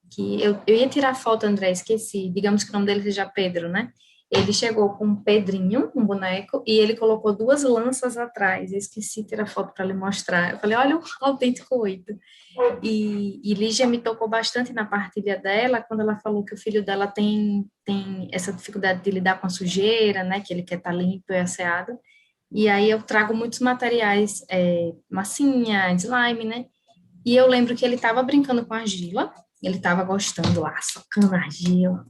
que eu ia tirar foto, André, esqueci, digamos que o nome dele seja Pedro, né? Ele chegou com um Pedrinho, um boneco, e ele colocou 2 lanças atrás, eu esqueci de tirar foto para lhe mostrar, eu falei, olha o autêntico 8. E Lígia me tocou bastante na partilha dela, quando ela falou que o filho dela tem essa dificuldade de lidar com a sujeira, né, que ele quer estar limpo e asseado, e aí eu trago muitos materiais, massinha, slime, né, e eu lembro que ele estava brincando com argila, ele estava gostando lá, socando argila,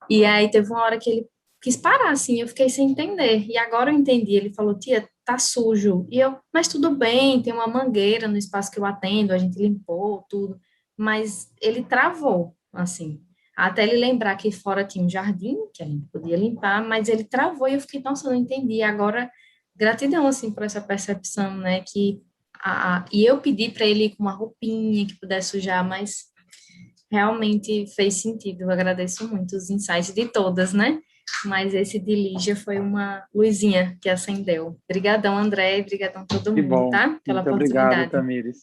e aí teve uma hora que ele quis parar, assim, eu fiquei sem entender, e agora eu entendi, ele falou, tia, tá sujo, e eu, mas tudo bem, tem uma mangueira no espaço que eu atendo, a gente limpou tudo, mas ele travou, assim, até ele lembrar que fora tinha um jardim, que a gente podia limpar, mas ele travou, e eu fiquei, nossa, eu não entendi, agora, gratidão, assim, por essa percepção, né, e eu pedi para ele ir com uma roupinha que pudesse sujar, mas realmente fez sentido. Eu agradeço muito os insights de todas, né? Mas esse de Lígia foi uma luzinha que acendeu. Obrigadão, André, obrigadão todo Que mundo, bom. tá? Pela Muito obrigado, oportunidade. Tamires.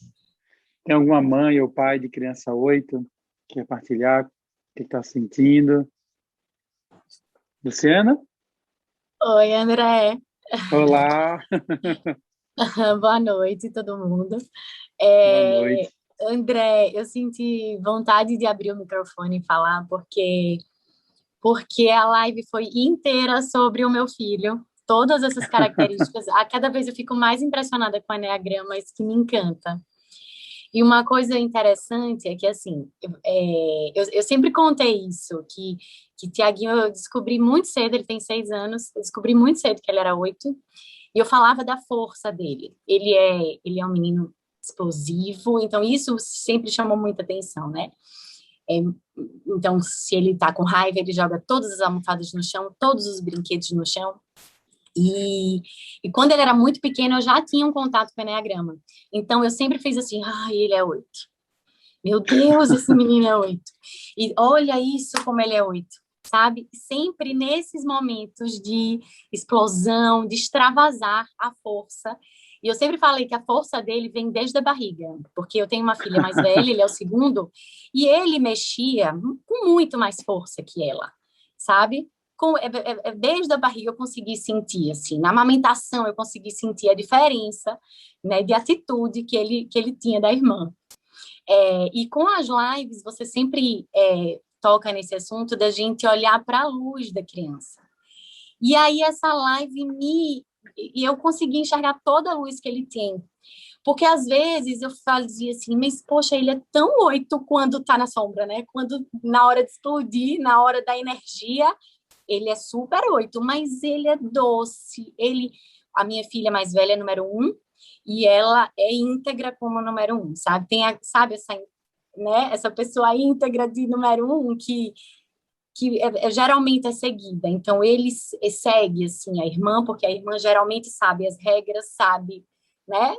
Tem alguma mãe ou pai de criança 8 que quer partilhar o que está sentindo? Luciana? Oi, André. Olá, Boa noite, todo mundo. boa noite. André, eu senti vontade de abrir o microfone e falar porque a live foi inteira sobre o meu filho. Todas essas características. A cada vez eu fico mais impressionada com o Enneagrama, isso que me encanta. E uma coisa interessante é que, assim, eu sempre contei isso, que Tiaguinho eu descobri muito cedo, ele tem 6 anos, eu descobri muito cedo que ele era 8, e eu falava da força dele. Ele é um menino explosivo, então isso sempre chamou muita atenção, né? Então, se ele tá com raiva, ele joga todas as almofadas no chão, todos os brinquedos no chão. E quando ele era muito pequeno, eu já tinha um contato com o Enneagrama. Então, eu sempre fiz assim, ele é 8. Meu Deus, esse menino é 8. E olha isso como ele é 8, sabe? Sempre nesses momentos de explosão, de extravasar a força. E eu sempre falei que a força dele vem desde a barriga, porque eu tenho uma filha mais velha, ele é o segundo, e ele mexia com muito mais força que ela, sabe? desde a barriga eu consegui sentir, assim, na amamentação eu consegui sentir a diferença, né, de atitude que ele tinha da irmã. E com as lives, você sempre toca nesse assunto da gente olhar para a luz da criança. E aí essa live e eu consegui enxergar toda a luz que ele tem. Porque às vezes eu fazia assim, mas poxa, ele é tão 8 quando tá na sombra, né? Quando na hora de explodir, na hora da energia, ele é super 8, mas ele é doce. A minha filha mais velha é número 1 e ela é íntegra como número 1, sabe? Sabe essa, né? Essa pessoa íntegra de número 1 que geralmente é seguida. Então ele segue assim a irmã, porque a irmã geralmente sabe as regras, sabe, né?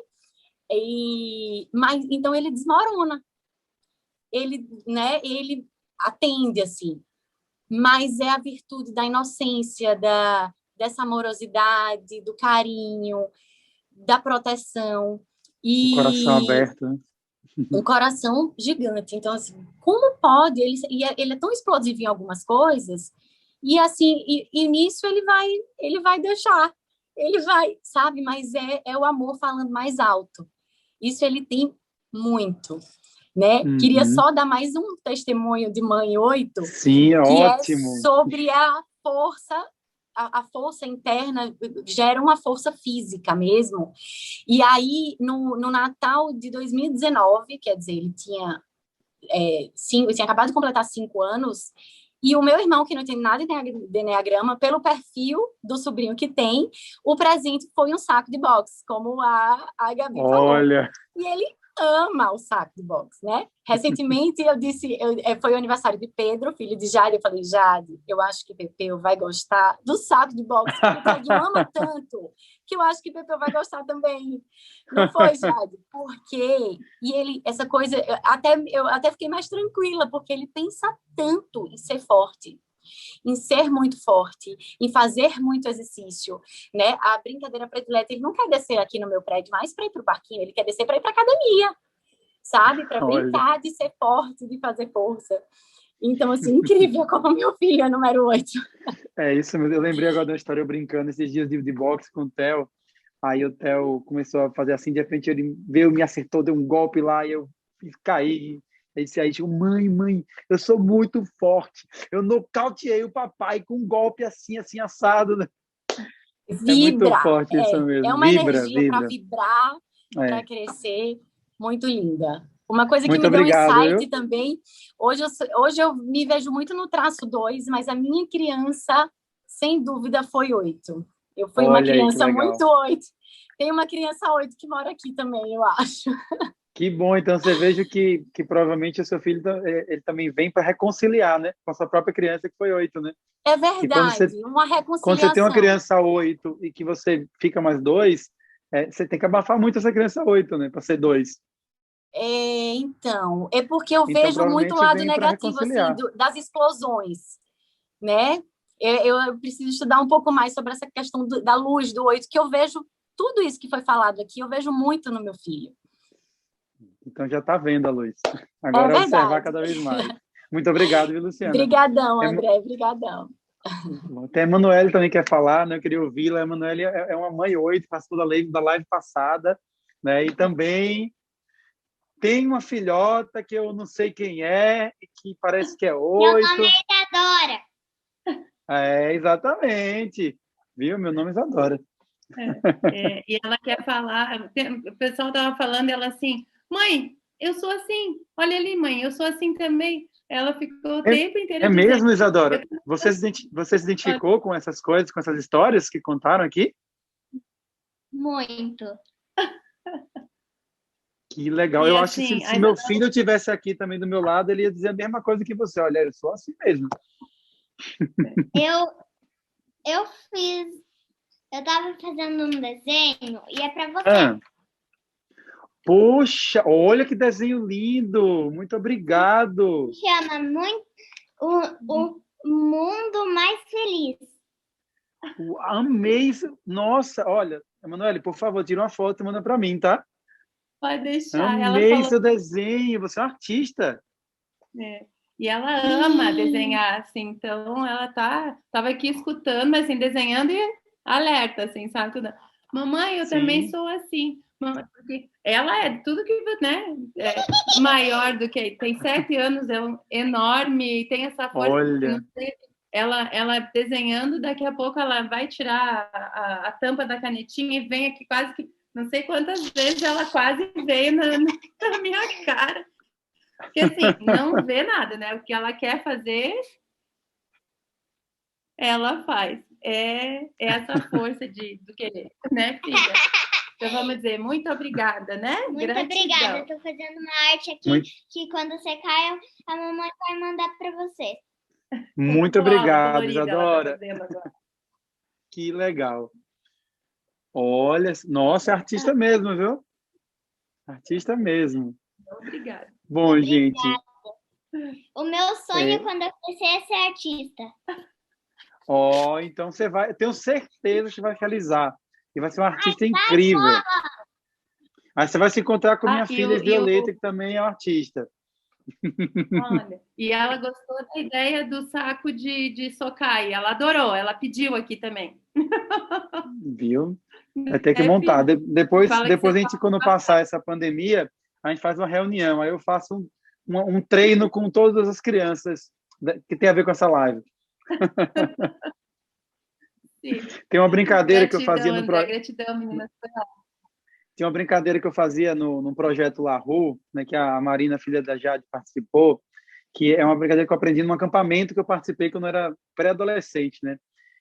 Mas então ele desmorona, ele atende assim, mas é a virtude da inocência, dessa amorosidade, do carinho, da proteção O coração aberto, né? Um coração gigante. Então assim, como pode ele é tão explosivo em algumas coisas e assim e nisso ele vai deixar, ele vai, sabe, mas é o amor falando mais alto. Isso ele tem muito, né? Uhum. Queria só dar mais um testemunho de Mãe 8. Sim, que ótimo. é sobre a força interna, gera uma força física mesmo. E aí, no Natal de 2019, quer dizer, ele tinha acabado de completar 5 anos, e o meu irmão, que não tem nada de enneagrama, pelo perfil do sobrinho que tem, o presente foi um saco de boxe, como a Gabi falou. E ele ama o saco de boxe, né? Recentemente eu disse, foi o aniversário de Pedro, filho de Jade, eu falei, Jade, eu acho que Pepeu vai gostar do saco de boxe, porque o Pedro ama tanto, que eu acho que Pepeu vai gostar também. Não foi, Jade? Porque, essa coisa, eu até fiquei mais tranquila, porque ele pensa tanto em ser forte, em ser muito forte, em fazer muito exercício, né? A brincadeira predileta, ele não quer descer aqui no meu prédio mais para ir para o parquinho, ele quer descer para ir para academia, sabe? Para brincar de ser forte, de fazer força. Então, assim, incrível como meu filho é número 8. É isso mesmo. Eu lembrei agora de uma história, eu brincando esses dias de boxe com o Theo. Aí o Theo começou a fazer assim, de repente ele veio, me acertou, deu um golpe lá e eu caí. Aí tipo, mãe, eu sou muito forte. Eu nocauteei o papai com um golpe assim assado. Vibra. É muito forte isso mesmo. É uma energia para vibrar, para crescer. Muito linda. Uma coisa que muito me deu obrigado, um insight também, hoje eu me vejo muito no traço 2, mas a minha criança, sem dúvida, foi 8. Eu fui uma criança muito 8. Tem uma criança 8 que mora aqui também, eu acho. Que bom, então você veja que provavelmente o seu filho ele também vem para reconciliar, né? Com a sua própria criança que foi 8, né? É verdade, uma reconciliação. Quando você tem uma criança 8 e que você fica mais 2, você tem que abafar muito essa criança 8, né? Para ser 2. Então, é porque eu vejo muito o lado negativo assim, das explosões, né? Eu preciso estudar um pouco mais sobre essa questão da luz do 8, que eu vejo tudo isso que foi falado aqui, eu vejo muito no meu filho. Então já está vendo a luz. Agora é observar cada vez mais. Muito obrigado, viu, Luciana? Obrigadão, André, obrigadão. Até a Emanuele também quer falar, né? Eu queria ouvi-la. A Emanuele é uma mãe 8, participou da live passada, né? E também tem uma filhota que eu não sei quem é, que parece que é 8. Meu nome é Isadora. Exatamente. Viu? Meu nome é Isadora. E ela quer falar, o pessoal estava falando, ela assim, mãe, eu sou assim, olha ali, mãe, eu sou assim também. Ela ficou o tempo inteiro dizendo, mesmo, Isadora? Você se identificou com essas coisas, com essas histórias que contaram aqui? Muito. Que legal. Eu acho que se meu filho estivesse aqui também do meu lado, ele ia dizer a mesma coisa que você. Olha, eu sou assim mesmo. Eu estava fazendo um desenho e é para você. Poxa, olha que desenho lindo! Muito obrigado! Chama muito o Mundo Mais Feliz. Amei isso! Nossa, olha, Emanuele, por favor, tira uma foto e manda para mim, tá? Pode deixar. Amei seu desenho, você é um artista. E ela ama desenhar, assim, então ela tava aqui escutando, mas assim, desenhando e alerta, assim, sabe? Tudo. Mamãe, eu também Sim. sou assim. Mamãe, porque ela é tudo que, né? Maior do que... Tem 7 anos, é enorme, tem essa força. Não Olha, sei, ela desenhando, daqui a pouco ela vai tirar a tampa da canetinha e vem aqui quase que... Não sei quantas vezes ela quase veio na minha cara. Porque assim, não vê nada, né? O que ela quer fazer, ela faz. É essa força do querer, né, filha? Então vamos dizer, muito obrigada, né? Muito Gratidão. obrigada. Eu tô fazendo uma arte aqui muito, que quando você cai, a mamãe vai mandar para você. muito Bola obrigado, colorida ela tá Isadora. fazendo agora. Que legal. Olha, nossa, é artista mesmo, viu? Artista mesmo. Obrigada. Bom, gente, O meu sonho é, quando eu crescer é ser artista. então você vai, tenho certeza que vai realizar. E vai ser um artista Vai, incrível. Aí você vai se encontrar com minha Ah, filha Violeta, que também é uma artista. olha, e ela gostou da ideia do saco de socai. Ela adorou, ela pediu aqui também. Viu? Vai ter que É, montar. filha? Depois, Fala que você depois a gente, quando passar essa pandemia, a gente faz uma reunião. Aí eu faço um treino com todas as crianças que tem a ver com essa live. sim. Tem uma brincadeira que eu fazia Gratidão, André. Gratidão, meninas. Tinha uma brincadeira que eu fazia no projeto Lahu, né, que a Marina, filha da Jade, participou, que é uma brincadeira que eu aprendi num acampamento que eu participei quando eu era pré-adolescente, né?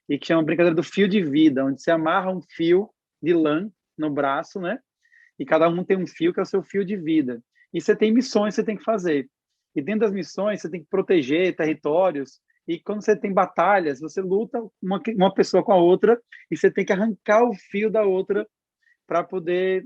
E que chama brincadeira do fio de vida, onde você amarra um fio de lã no braço, né? E cada um tem um fio que é o seu fio de vida. E você tem missões que você tem que fazer. E dentro das missões, você tem que proteger territórios. E quando você tem batalhas, você luta uma pessoa com a outra e você tem que arrancar o fio da outra para poder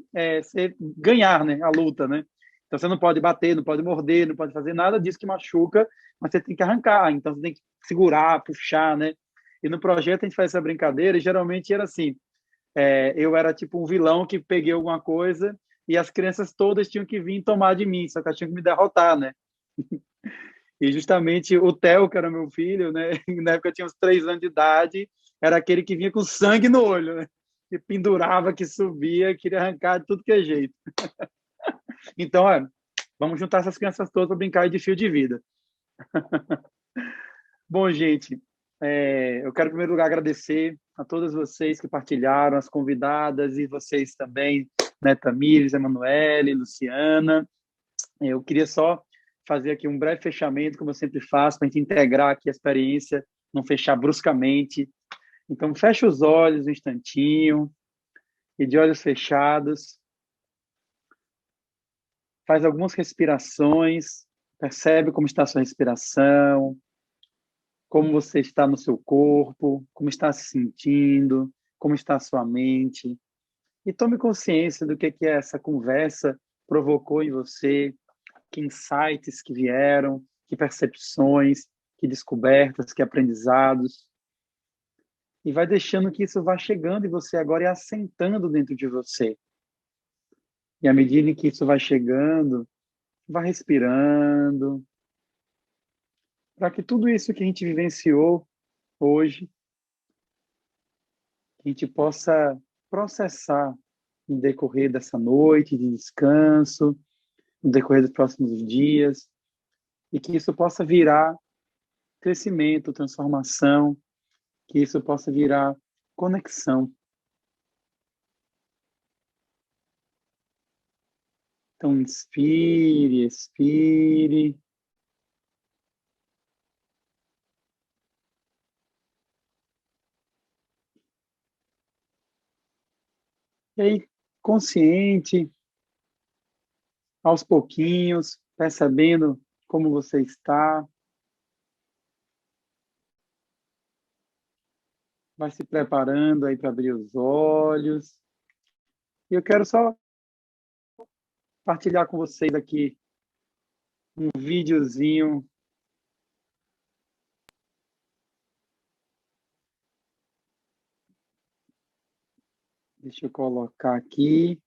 ganhar, né, a luta, né? Então você não pode bater, não pode morder, não pode fazer nada disso que machuca, mas você tem que arrancar. Então você tem que segurar, puxar, né? E no projeto a gente faz essa brincadeira e geralmente era assim, eu era tipo um vilão que peguei alguma coisa e as crianças todas tinham que vir tomar de mim, só que elas tinham que me derrotar, né? E justamente o Theo, que era meu filho, né? Na época eu tinha uns 3 anos de idade, era aquele que vinha com sangue no olho, né? Que pendurava, que subia, queria arrancar de tudo que é jeito. Então, vamos juntar essas crianças todas para brincar de fio de vida. Bom, gente, eu quero, em primeiro lugar, agradecer a todas vocês que partilharam, as convidadas e vocês também, né, Tamires, Emanuele, Luciana. Eu queria só fazer aqui um breve fechamento, como eu sempre faço, para a gente integrar aqui a experiência, não fechar bruscamente. Então, fecha os olhos um instantinho e de olhos fechados, faz algumas respirações, percebe como está a sua respiração, como você está no seu corpo, como está se sentindo, como está a sua mente. E tome consciência do que essa conversa provocou em você, que insights que vieram, que percepções, que descobertas, que aprendizados. E vai deixando que isso vá chegando em você agora e assentando dentro de você. E à medida em que isso vai chegando, vá respirando, para que tudo isso que a gente vivenciou hoje, a gente possa processar no decorrer dessa noite de descanso, no decorrer dos próximos dias, e que isso possa virar crescimento, transformação, que isso possa virar conexão. Então, inspire, expire. E aí, consciente, aos pouquinhos, percebendo como você está, vai se preparando aí para abrir os olhos. E eu quero só partilhar com vocês aqui um videozinho. Deixa eu colocar aqui.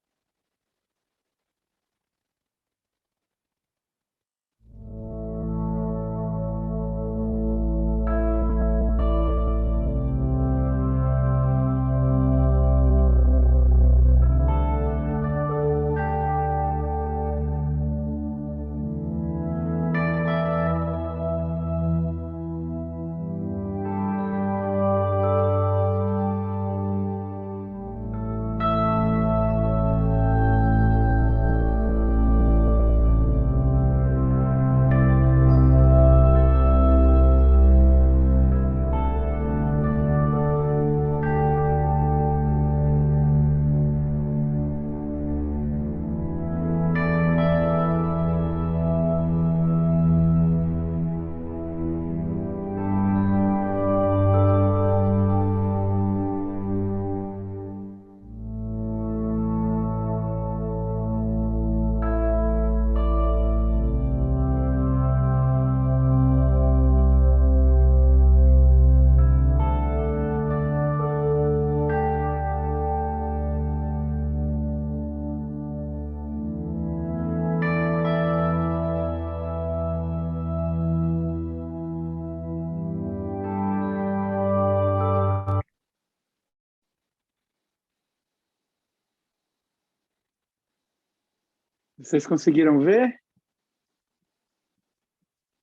Vocês conseguiram ver?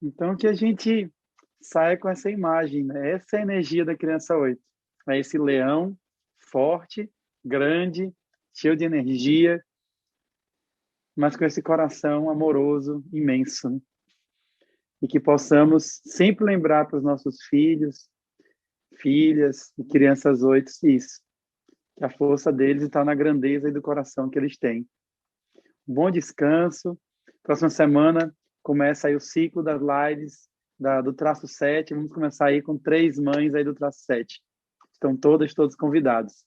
Então, que a gente saia com essa imagem, né? Essa é a energia da criança 8. É esse leão forte, grande, cheio de energia, mas com esse coração amoroso, imenso, né? E que possamos sempre lembrar para os nossos filhos, filhas e crianças 8 isso, que a força deles está na grandeza e do coração que eles têm. Bom descanso. Próxima semana começa aí o ciclo das lives do traço 7. Vamos começar aí com 3 mães aí do traço 7. Estão todos convidados.